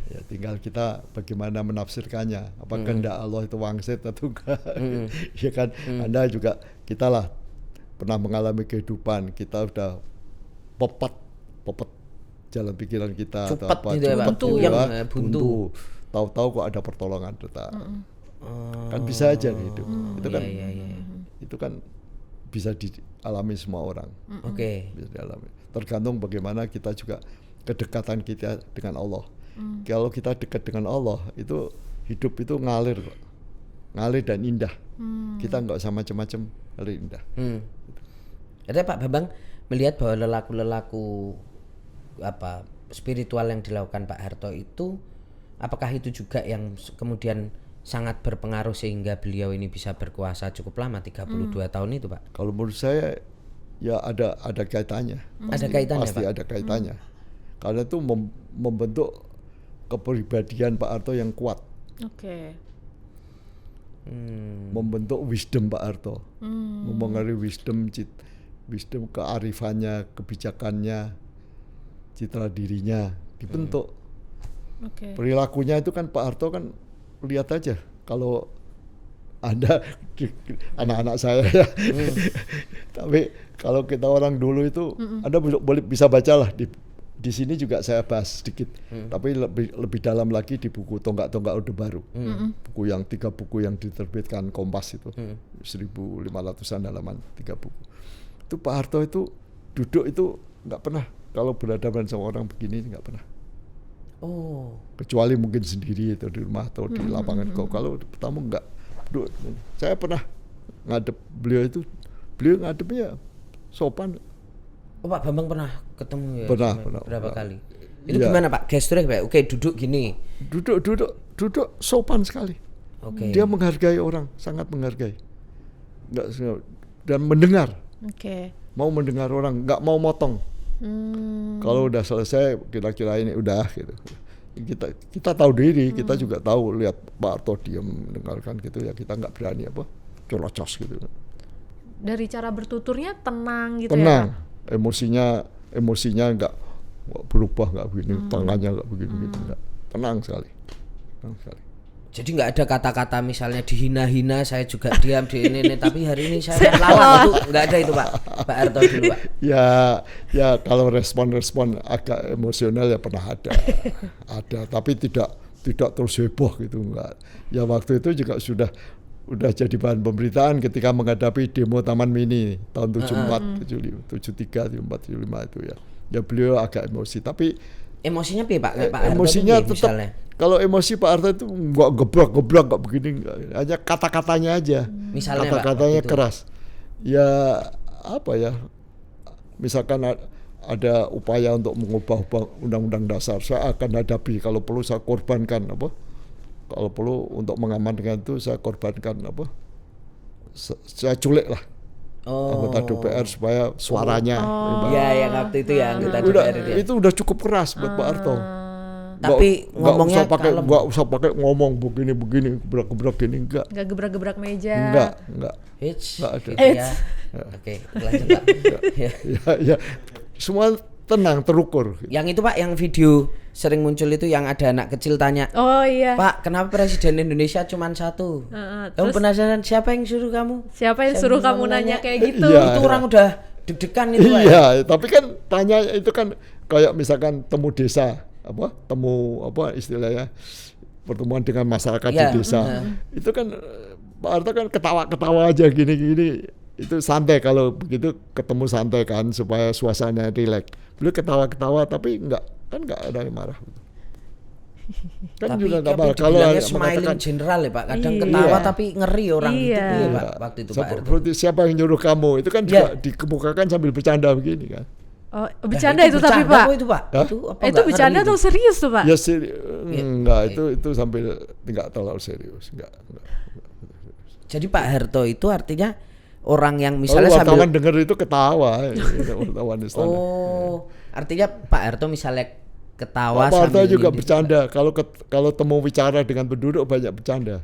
Ya tinggal kita bagaimana menafsirkannya. Apa kehendak Allah itu wangsit atau enggak? Ya kan, Anda juga, kita lah pernah mengalami kehidupan, kita udah popet jalan pikiran kita Cupet atau apa, gitu ya, Pak. cupet gitu Yang, ya, buntu. Tahu-tahu kok ada pertolongan datang. Kan bisa aja hidup. Itu kan, itu kan bisa dialami semua orang. Oke. Bisa dialami. Tergantung bagaimana kita juga kedekatan kita dengan Allah. Kalau kita dekat dengan Allah, itu hidup itu ngalir kok. Ngalir dan indah. Kita nggak usah macam-macam, ngalir indah. Ada Pak Bambang melihat bahwa lelaku-lelaku apa spiritual yang dilakukan Pak Harto itu, apakah itu juga yang kemudian sangat berpengaruh sehingga beliau ini bisa berkuasa cukup lama 32 tahun itu, Pak? Kalau menurut saya ya ada kaitannya. Ada kaitannya, Pasti Pak? ada kaitannya. Karena itu membentuk kepribadian Pak Harto yang kuat. Oke. Membentuk wisdom Pak Harto. Mempengaruhi wisdom kearifannya, kebijakannya, citra dirinya dibentuk. Oke. Perilakunya itu kan Pak Harto kan, lihat aja kalau Anda anak-anak saya ya. Tapi kalau kita orang dulu itu Anda boleh bisa bacalah di sini juga saya bahas sedikit. Tapi lebih dalam lagi di buku Tonggak-Tonggak Orde Baru. Buku yang 3 buku yang diterbitkan Kompas itu. 1.500-an halaman 3 buku. Itu Pak Harto itu duduk itu nggak pernah kalau berhadapan sama orang begini, nggak pernah. Oh. Kecuali mungkin sendiri atau di rumah atau di lapangan. Kalau pertama enggak. Saya pernah ngadep beliau itu, beliau ngadepnya sopan. Oh, Pak Bambang pernah ketemu ya? Pernah. Berapa kali? Itu gimana Pak? Gesturnya kayak oke duduk gini. Duduk sopan sekali. Oke. Dia menghargai orang, sangat menghargai. Enggak, dan mendengar. Oke. Mau mendengar orang, enggak mau motong. Kalau udah selesai kira-kira ini udah gitu. Kita tahu diri, kita juga tahu, lihat Pak Harto diam mendengarkan gitu ya, kita nggak berani apa colocos gitu. Dari cara bertuturnya tenang gitu Tenang, ya, Pak? emosinya nggak berubah, nggak begini, tangannya nggak begini gitu, nggak. Tenang sekali. Jadi nggak ada kata-kata misalnya dihina-hina saya juga diam di ini tapi hari ini saya lawan, itu nggak ada itu Pak Harto dulu Pak. Ya kalau respon agak emosional ya pernah ada, tapi tidak terus heboh gitu, enggak. Ya waktu itu juga udah jadi bahan pemberitaan ketika menghadapi demo Taman Mini tahun 74, 73, 74, 75 itu ya. Ya beliau agak emosi, tapi emosinya Pak Harto emosinya itu tetap misalnya. Kalau emosi Pak Harto itu nggak gebrak nggak begini, hanya kata-katanya aja. Misalnya kata-katanya Pak, keras. Ya apa ya? Misalkan ada upaya untuk mengubah undang-undang dasar, saya akan hadapi, kalau perlu saya korbankan apa? Kalau perlu untuk mengamankan itu saya korbankan apa? Saya culik lah. Anggota DPR supaya suaranya. Iya, yang waktu itu ya anggota DPR itu. Itu udah cukup keras buat Pak Harto. Tapi ngomongnya nggak usah pakai ngomong begini gebrak gini, enggak gebrak-gebrak meja. Enggak Nggak ada. Ya. Oke, lanjut Pak. ya semua tenang, terukur. Yang itu Pak, yang video sering muncul itu yang ada anak kecil tanya, oh iya, Pak kenapa presiden Indonesia cuma satu? Kamu penasaran siapa yang suruh kamu? Siapa yang suruh kamu nanya kayak gitu? Itu orang udah deg-degan itu Pak. Iya, tapi kan tanya itu kan kayak misalkan temu istilahnya pertemuan dengan masyarakat di desa. Itu kan Pak Harto kan ketawa-ketawa aja gini-gini. Itu santai, kalau begitu ketemu santai kan supaya suasananya rileks. Beliau ketawa-ketawa tapi enggak ada yang marah. Kan tapi juga enggak marah kalau smiling general ya Pak. Kadang ketawa tapi ngeri orang itu ya Pak waktu itu Pak Harto. Siapa yang nyuruh kamu? Itu kan juga dikemukakan sambil bercanda begini kan. Oh, bercanda itu tapi Pak. Itu Pak. Itu bercanda atau serius tuh Pak? Ya enggak, itu sambil enggak terlalu serius, enggak. Jadi Pak Harto itu artinya orang yang misalnya wartawan dengar itu ketawa, wartawan istana. Oh, artinya Pak Harto misalnya ketawa Pak Harto juga ini. bercanda. Kalau temu bicara dengan penduduk banyak bercanda.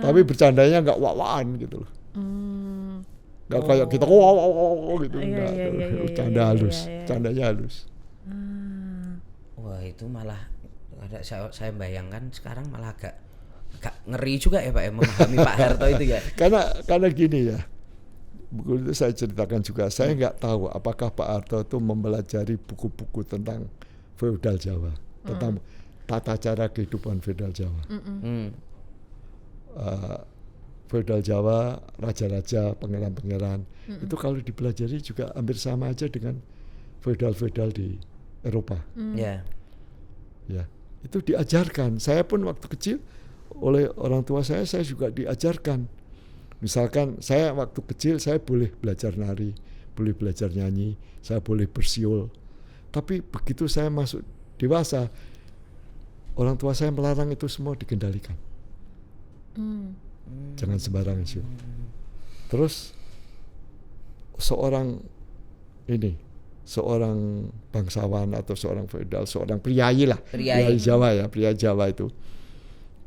Tapi bercandanya enggak wak-wakan gitu loh. Nggak kayak kita wow gitu, Iya, enggak. iya, iya, iya, Canda iya, halus, iya. candanya halus. Wah itu malah ada saya bayangkan sekarang malah agak ngeri juga ya Pak ya memahami Pak Harto itu ya. Karena gini ya, buku itu saya ceritakan juga, saya nggak tahu apakah Pak Harto itu mempelajari buku-buku tentang feodal Jawa, tentang tata cara kehidupan feodal Jawa. Feodal Jawa, raja-raja, pangeran-pangeran, itu kalau dipelajari juga hampir sama aja dengan feodal-feodal di Eropa. Ya. Ya, itu diajarkan. Saya pun waktu kecil oleh orang tua saya juga diajarkan. Misalkan saya waktu kecil saya boleh belajar nari, boleh belajar nyanyi, saya boleh bersiul. Tapi begitu saya masuk dewasa, orang tua saya melarang itu semua dikendalikan. Jangan sembarangan siul. Terus seorang bangsawan atau seorang feodal, seorang priayi lah, priayi Jawa ya, priayi Jawa itu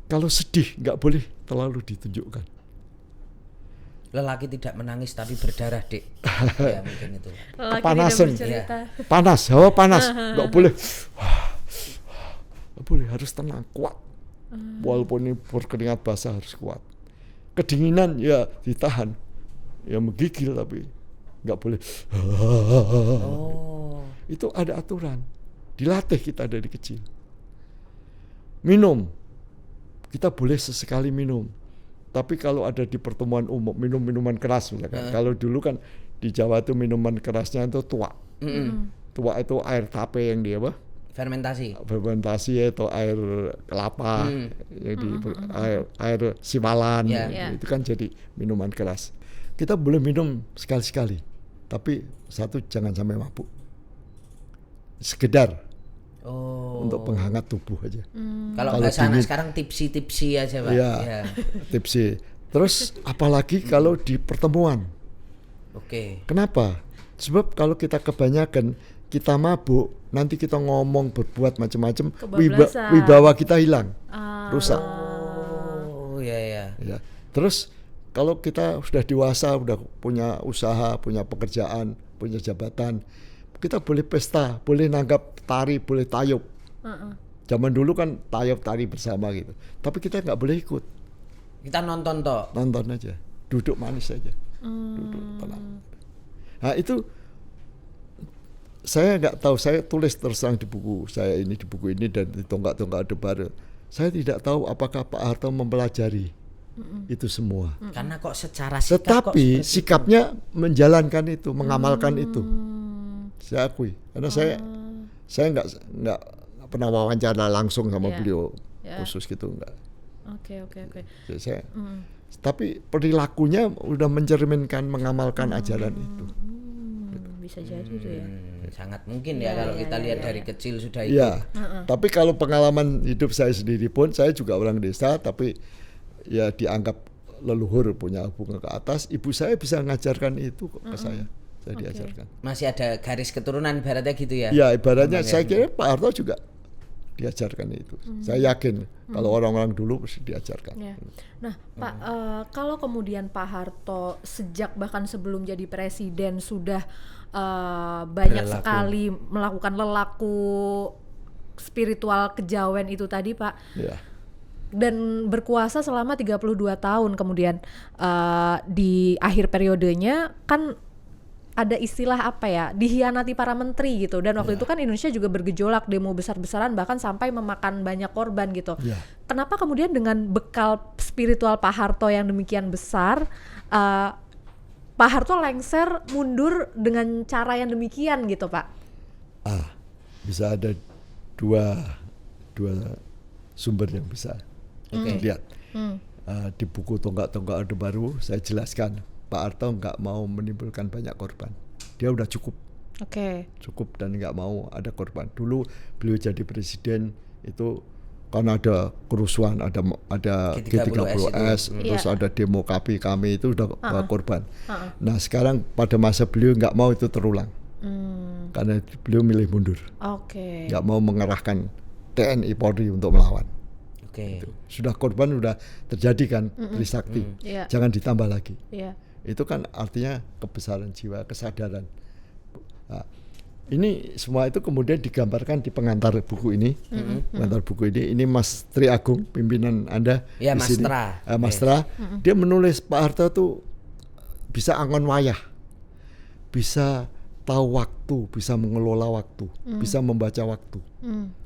kalau sedih nggak boleh terlalu ditunjukkan. Lelaki tidak menangis tapi berdarah, Dek. Ya mungkin itu. Kepanasan, Ya. panas, hawa panas, nggak boleh. Nggak boleh, harus tenang, kuat. Walaupun ini berkeringat basah harus kuat. Kedinginan ya ditahan, ya menggigil tapi nggak boleh. Itu ada aturan, dilatih kita dari kecil. Minum, kita boleh sesekali minum, tapi kalau ada di pertemuan umum minum minuman keras misalkan. Kalau dulu kan di Jawa itu minuman kerasnya itu tuak. Tuak itu air tape yang dia apa? Fermentasi atau air kelapa, jadi air siwalan, itu kan jadi minuman keras. Kita boleh minum sekali-sekali, tapi satu jangan sampai mabuk. Sekedar untuk penghangat tubuh aja. Kalau bahasa anak sekarang tipsi aja Pak. Ya. Tipsi. Terus apalagi kalau di pertemuan. Kenapa? Sebab kalau kita kebanyakan kita mabuk, nanti kita ngomong berbuat macam-macam, wibawa kita hilang, rusak. Ya. Terus kalau kita sudah dewasa, sudah punya usaha, punya pekerjaan, punya jabatan, kita boleh pesta, boleh nanggap tari, boleh tayub. Zaman dulu kan tayub tari bersama gitu. Tapi kita nggak boleh ikut. Kita nonton toh. Nonton aja, duduk manis aja, duduk tenang. Nah itu saya nggak tahu, saya tulis terang di buku saya ini, di buku ini dan di tonggak-tonggak Orde Baru. Saya tidak tahu apakah Pak Harto mempelajari itu semua. Karena kok secara sikap tetapi sikapnya menjalankan itu, mengamalkan itu. Saya akui, karena saya nggak pernah wawancara langsung sama beliau khusus gitu, nggak. Oke. Jadi saya, tapi perilakunya udah mencerminkan, mengamalkan ajaran itu. Bisa jadi tuh ya. Sangat mungkin ya kalau kita lihat dari kecil sudah itu. Iya. Tapi kalau pengalaman hidup saya sendiri pun, saya juga orang desa, tapi ya dianggap leluhur punya hubungan ke atas. Ibu saya bisa mengajarkan itu kok ke saya diajarkan. Masih ada garis keturunan ibaratnya gitu ya? Ya ibaratnya saya kira Pak Harto juga diajarkan itu. Saya yakin kalau orang-orang dulu pasti diajarkan. Ya. Nah Pak, kalau kemudian Pak Harto sejak bahkan sebelum jadi presiden sudah banyak sekali melakukan lelaku spiritual kejawen itu tadi Pak, dan berkuasa selama 32 tahun, kemudian di akhir periodenya kan ada istilah apa ya, dihianati para menteri gitu, dan waktu itu kan Indonesia juga bergejolak, demo besar-besaran bahkan sampai memakan banyak korban gitu. Kenapa kemudian dengan bekal spiritual Pak Harto yang demikian besar, Pak Harto lengser mundur dengan cara yang demikian gitu Pak? Bisa ada dua sumber yang bisa dilihat. Di buku Tonggak-Tonggak Orde Baru saya jelaskan Pak Harto nggak mau menimbulkan banyak korban. Dia udah cukup. Cukup dan nggak mau ada korban. Dulu beliau jadi presiden itu karena ada kerusuhan, ada G30S, terus ada demo kami itu udah korban. Nah sekarang pada masa beliau nggak mau itu terulang, karena beliau milih mundur, nggak mau mengerahkan TNI Polri untuk melawan. Itu. Sudah korban sudah terjadi kan, Trisakti, jangan ditambah lagi. Itu kan artinya kebesaran jiwa, kesadaran. Nah, ini semua itu kemudian digambarkan di pengantar buku ini. Pengantar buku ini Mas Tri Agung, pimpinan Anda Ya, di Mas sini. Tra. Mas Tra, dia menulis Pak Harto tuh bisa angon wayah, bisa tahu waktu, bisa mengelola waktu, bisa membaca waktu.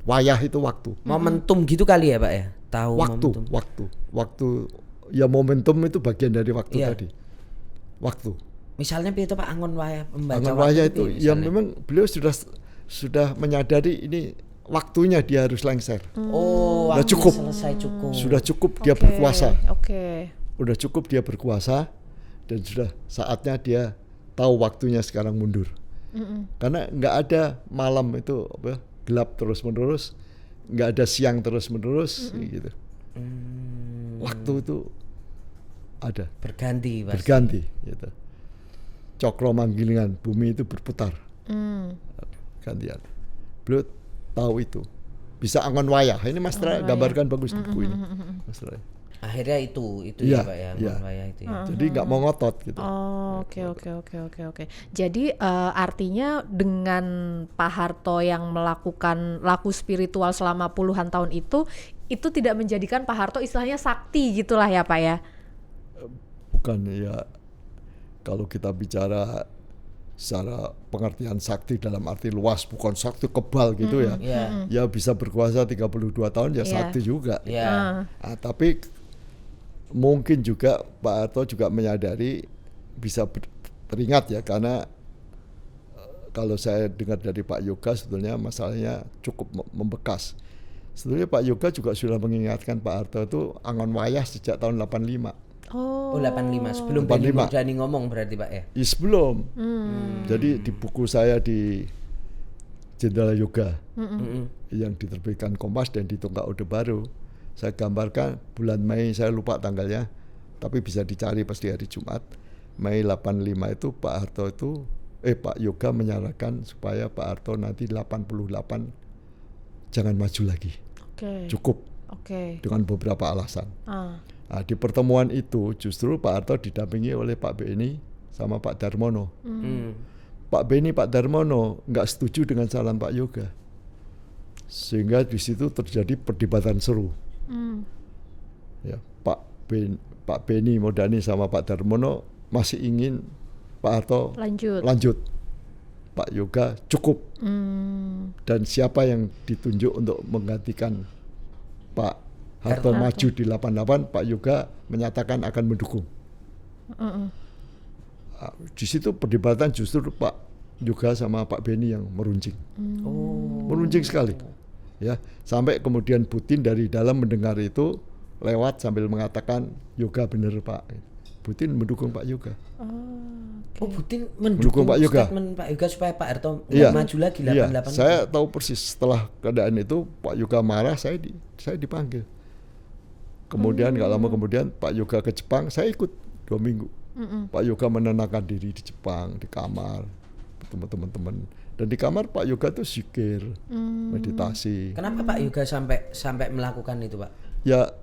Wayah itu waktu. Momentum gitu kali ya Pak ya? Tahu Waktu, momentum. waktu. Ya momentum itu bagian dari waktu Iya. tadi. Waktu. Misalnya itu Pak angon wayah membaca Angon waktu wayah itu piye ya misalnya? memang beliau sudah menyadari ini waktunya dia harus lengser. Oh, Udah waktunya cukup. selesai cukup. Sudah cukup dia Oke, berkuasa. Oke. Udah cukup dia berkuasa dan sudah saatnya dia tahu waktunya sekarang mundur. Karena nggak ada malam itu gelap terus menerus, nggak ada siang terus menerus gitu. Waktu itu ada Berganti pasti. berganti gitu. Cokro manggilingan bumi itu berputar gantian. Beliau tahu itu, bisa angon wayah. Ini Mas Tra gambarkan bagus di buku ini, Mas Tra. Akhirnya itu Iya, ya Pak ya, iya. angon wayah itu ya. Jadi nggak mau ngotot gitu. Oh, oke. Jadi artinya dengan Pak Harto yang melakukan laku spiritual selama puluhan tahun itu tidak menjadikan Pak Harto istilahnya sakti gitulah ya Pak ya? Bukan ya, kalau kita bicara secara pengertian sakti dalam arti luas, bukan sakti kebal gitu ya. Iya. Ya bisa berkuasa 32 tahun ya Iya. sakti juga. Iya. Tapi mungkin juga Pak Harto juga menyadari, bisa teringat ya, karena kalau saya dengar dari Pak Yoga sebetulnya masalahnya cukup membekas. Sebetulnya Pak Yoga juga sudah mengingatkan Pak Harto itu angon wayah sejak tahun 85. Oh 85 sebelum Benny 85. Murdani ngomong berarti Pak ya? Ya sebelum. Jadi di buku saya di Jendela Yoga yang diterbitkan Kompas dan di Tonggak Orde Baru, saya gambarkan bulan Mei, saya lupa tanggalnya, tapi bisa dicari pasti hari Jumat. Mei 85 itu Pak Harto itu Pak Yoga menyarankan supaya Pak Harto nanti 88 jangan maju lagi. Oke. Cukup dengan beberapa alasan. Nah, di pertemuan itu justru Pak Harto didampingi oleh Pak Beni sama Pak Darmono. Pak Beni, Pak Darmono nggak setuju dengan saran Pak Yoga, sehingga di situ terjadi perdebatan seru. Ya, Pak Beni Murdani sama Pak Darmono masih ingin Pak Harto lanjut. Pak Yoga cukup. Dan siapa yang ditunjuk untuk menggantikan Pak Harto maju di 88, Pak Yoga menyatakan akan mendukung. Di situ perdebatan justru Pak Yoga sama Pak Beni yang meruncing. Meruncing sekali. Ya, sampai kemudian Putin dari dalam mendengar itu lewat sambil mengatakan Yoga bener Pak. Putin mendukung Pak Yoga. Oh Putin Mendukung Pak Yoga. statement Pak Yoga supaya Pak Harto Iya. maju lagi 88. Iya, saya tahu persis setelah keadaan itu Pak Yoga marah, saya dipanggil. Kemudian nggak lama kemudian Pak Yoga ke Jepang, saya ikut 2 minggu. Pak Yoga menenangkan diri di Jepang, di kamar, bertemu teman-teman. Dan di kamar Pak Yoga tuh zikir, meditasi. Kenapa Pak Yoga sampai melakukan itu Pak? Ya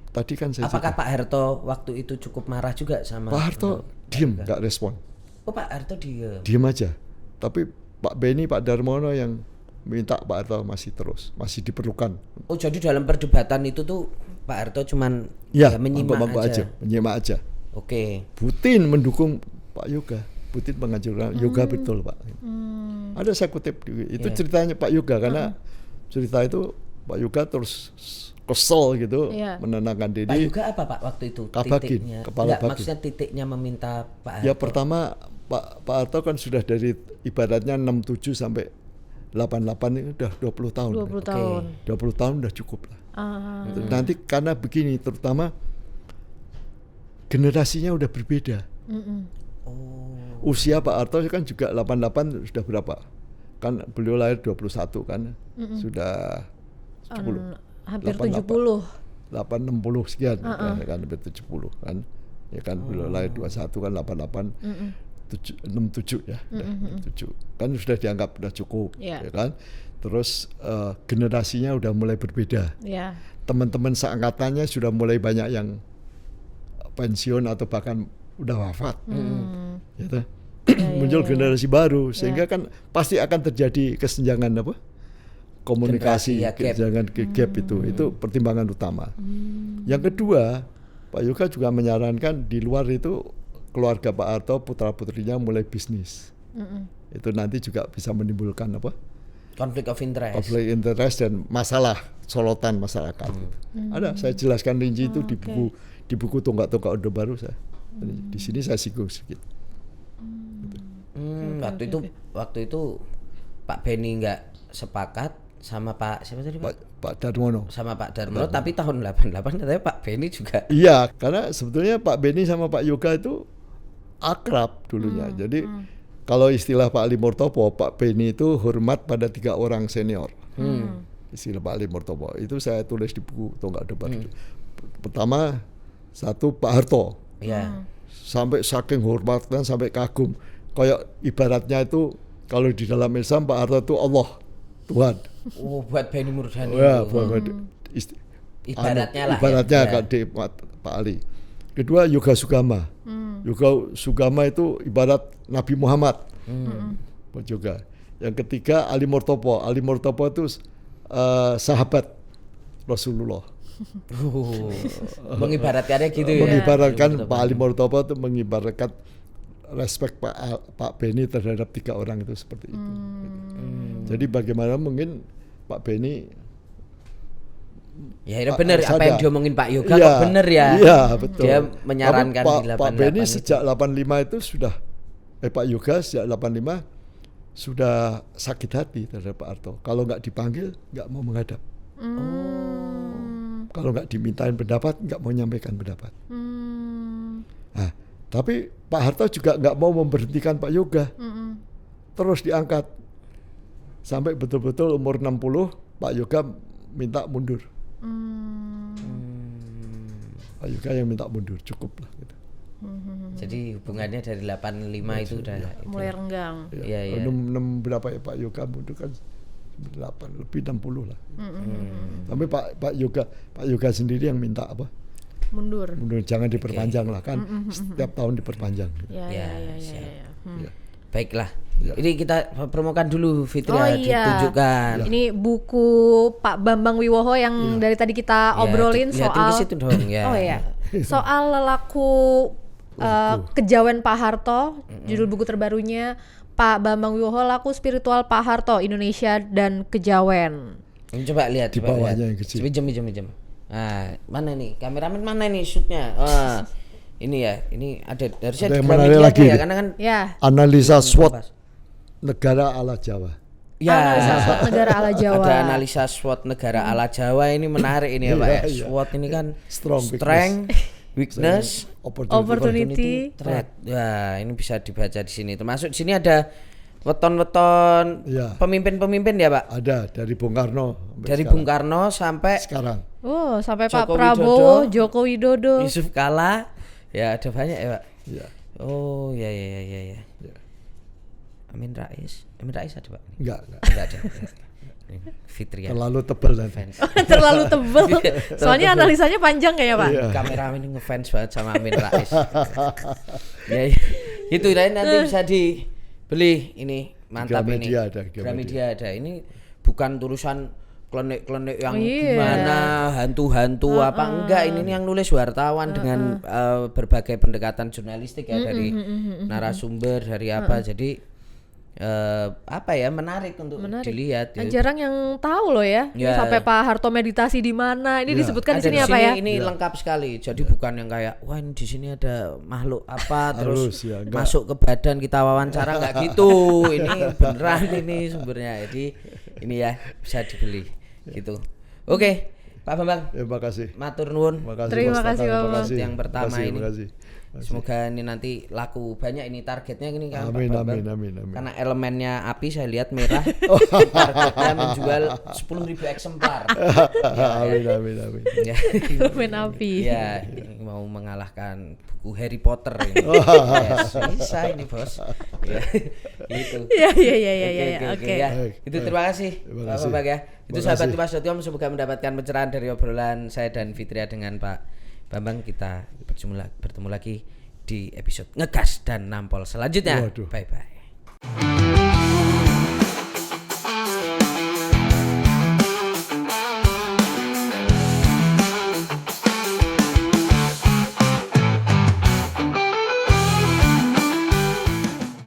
tadi kan saya Apakah cerita. Pak Harto waktu itu cukup marah juga sama Pak Harto diem, nggak respon, Oh Pak Harto diem aja. Tapi Pak Beni, Pak Darmono yang minta Pak Harto masih diperlukan. Oh jadi dalam perdebatan itu tuh Pak Harto cuman Ya, menyimak aja. menyimak aja. Oke. Putin mendukung Pak Yoga. Putin menganjurkan Yoga betul Pak. Ada saya kutip itu ceritanya Pak Yoga, karena cerita itu Pak Yoga terus kesel gitu, menenangkan Pak diri. Yoga apa Pak waktu itu Kabagin, titiknya? kepala Enggak, Bagin. maksudnya titiknya meminta Pak Harto. Ya pertama Pak Harto kan sudah dari ibaratnya 67 sampai 88 ini udah 20 tahun. 20 tahun. 20 tahun udah cukup lah. Nanti karena begini, terutama generasinya udah berbeda. Usia Pak Harto kan juga 88 sudah berapa? Kan beliau lahir 21 kan. Sudah 10. Hampir 88. 70. 860 sekian ya kan, hampir 70 kan. Ya kan beliau lahir 21 kan 88. 67 ya, 67 kan sudah dianggap sudah cukup, ya kan. Terus generasinya udah mulai berbeda. Teman-teman seangkatannya sudah mulai banyak yang pensiun atau bahkan udah wafat, gitu. Muncul generasi baru, sehingga kan pasti akan terjadi kesenjangan apa? Komunikasi, Generasi, ya, gap. kesenjangan gap itu pertimbangan utama. Yang kedua, Pak Yoga juga menyarankan di luar itu keluarga Pak Harto putra putrinya mulai bisnis. Itu nanti juga bisa menimbulkan apa? Konflik of interest. Konflik interest dan masalah sorotan masyarakat. Ada, saya jelaskan rinci itu di buku Tonggak-Tonggak Orde Baru saya. Di sini saya singgung sedikit. Waktu itu Pak Beni nggak sepakat sama Pak siapa tadi Pak? Pak Darmono. Sama Pak Darmono, tapi tahun 88 katanya Pak Beni juga. Iya, karena sebetulnya Pak Beni sama Pak Yoga itu akrab dulunya. Jadi kalau istilah Pak Ali Murtopo, Pak Beni itu hormat pada 3 orang senior. Istilah Pak Ali Murtopo itu saya tulis di buku Tonggak Debat. Pertama, satu Pak Harto. Iya. Sampai saking hormatnya sampai kagum. Kayak ibaratnya itu kalau di dalam Islam Pak Harto itu Allah, Tuhan. Oh, buat Beni Murdani. Ya, ibaratnya lah. Ibaratnya ya. di Pak Ali. Kedua Yoga Sugama. Yoga Sugama itu ibarat Nabi Muhammad. Pak Yoga. Yang ketiga Ali Murtopo. Ali Murtopo itu sahabat Rasulullah. Mengibaratkannya gitu ya. Mengibaratkan Pak Ali Murtopo itu mengibaratkan respect Pak Beni terhadap 3 orang itu seperti itu. Jadi bagaimana mungkin Pak Beni ya itu benar apa yang diomongin Pak Yoga iya, kok benar ya. Iya, betul. Dia menyarankan Tapi di 88 Pak Beni itu. sejak 85 itu sudah Pak Yoga sejak 85 sudah sakit hati terhadap Pak Harto. Kalau nggak dipanggil nggak mau menghadap. Kalau nggak dimintain pendapat nggak mau nyampaikan pendapat. Nah, tapi Pak Harto juga nggak mau memberhentikan Pak Yoga. Terus diangkat sampai betul-betul umur 60 Pak Yoga minta mundur. Pak Yoga yang minta mundur, cukup lah gitu. Jadi hubungannya dari 85 itu udah mulai renggang. Iya, iya. 6 berapa ya Pak Yoga mundur kan 8 lebih 60 lah. Tapi Pak Yoga sendiri yang minta apa? Mundur. Jangan diperpanjang lah kan. Setiap tahun diperpanjang. Ya. Ya. Baiklah. Ya. Ini kita promokan dulu Fitria, Oh iya. ditunjukkan. Ini buku Pak Bambang Wiwoho yang dari tadi kita obrolin lihatin soal ke situ dong, ya. Oh iya. Soal lelaku kejawen Pak Harto, judul buku terbarunya Pak Bambang Wiwoho, Laku Spiritual Pak Harto, Indonesia dan Kejawen. Ini coba lihat Di coba bawahnya lihat. yang kecil. Pinjam. Nah, mana nih? Kameramen mana nih shootnya? Ini ya, ini ada harusnya Ada di yang Gramedia menarik lagi ya, nih. karena kan Ya. Analisa SWOT negara ala Jawa. ya Analisa SWOT negara ala Jawa. ada analisa SWOT negara ala Jawa, ini menarik ini ya Pak ya. Iya. SWOT ini kan Strength, weakness, Opportunity. threat. Ya, ini bisa dibaca di sini. Termasuk di sini ada weton-weton Iya. pemimpin-pemimpin ya Pak. Ada dari Bung Karno sampai Dari sekarang. Bung Karno sampai Sekarang. Oh, sampai Pak Joko Prabowo, Widodo, Joko Widodo. Yusuf Kala. Ya, ada banyak ya Pak. Ya. Oh, ya. Ya. Amin Rais ada Pak? Enggak. Enggak ada. Ini Fitria. Terlalu tebal nanti. Fans. Terlalu tebel. Iya, Soalnya analisanya panjang kayaknya Pak. Iya. Kameramen ini ngefans banget sama Amin Rais. Ya, itu nanti bisa dibeli ini mantap ini. Gramedia ada, Gramedia ada. Ini bukan tulisan klenik-klenik yang Iya. gimana hantu-hantu apa enggak, ini yang nulis wartawan dengan berbagai pendekatan jurnalistik ya, dari narasumber, dari apa, jadi apa ya, menarik untuk dilihat ya. Jarang yang tahu loh ya. Ini Ya. sampai Pak Harto meditasi di mana. Ini disebutkan di Ada sini apa ya? Ini lengkap sekali. Jadi bukan yang kayak wah ini di sini ada makhluk apa terus Harus, ya, enggak. masuk ke badan kita wawancara, enggak gitu. Ini beneran ini sumbernya. Jadi ini ya bisa dibeli gitu. Oke, Pak Bambang. Terima kasih. Matur nuwun. Terima kasih, Pak Bambang. Yang pertama ini. Terima kasih. Semoga ini nanti laku banyak, ini targetnya ini kan Amin, Pak Bambang. amin. Karena elemennya api saya lihat merah. Targetnya menjual 10.000 eksemplar. Amin. Ya. Main api. Ya, ini mau mengalahkan buku Harry Potter ini. Yes, bisa ini bos. Ya, gitu. Iya. Oke. Ya. Baik. Itu terima kasih Terima Pak kasih. Bambang ya. Itu Terima sahabat kasih. Tumas.com, semoga mendapatkan pencerahan dari obrolan saya dan Fitria dengan Pak Bambang. Kita bertemu lagi di episode Ngegas dan Nampol selanjutnya. Waduh. Bye bye.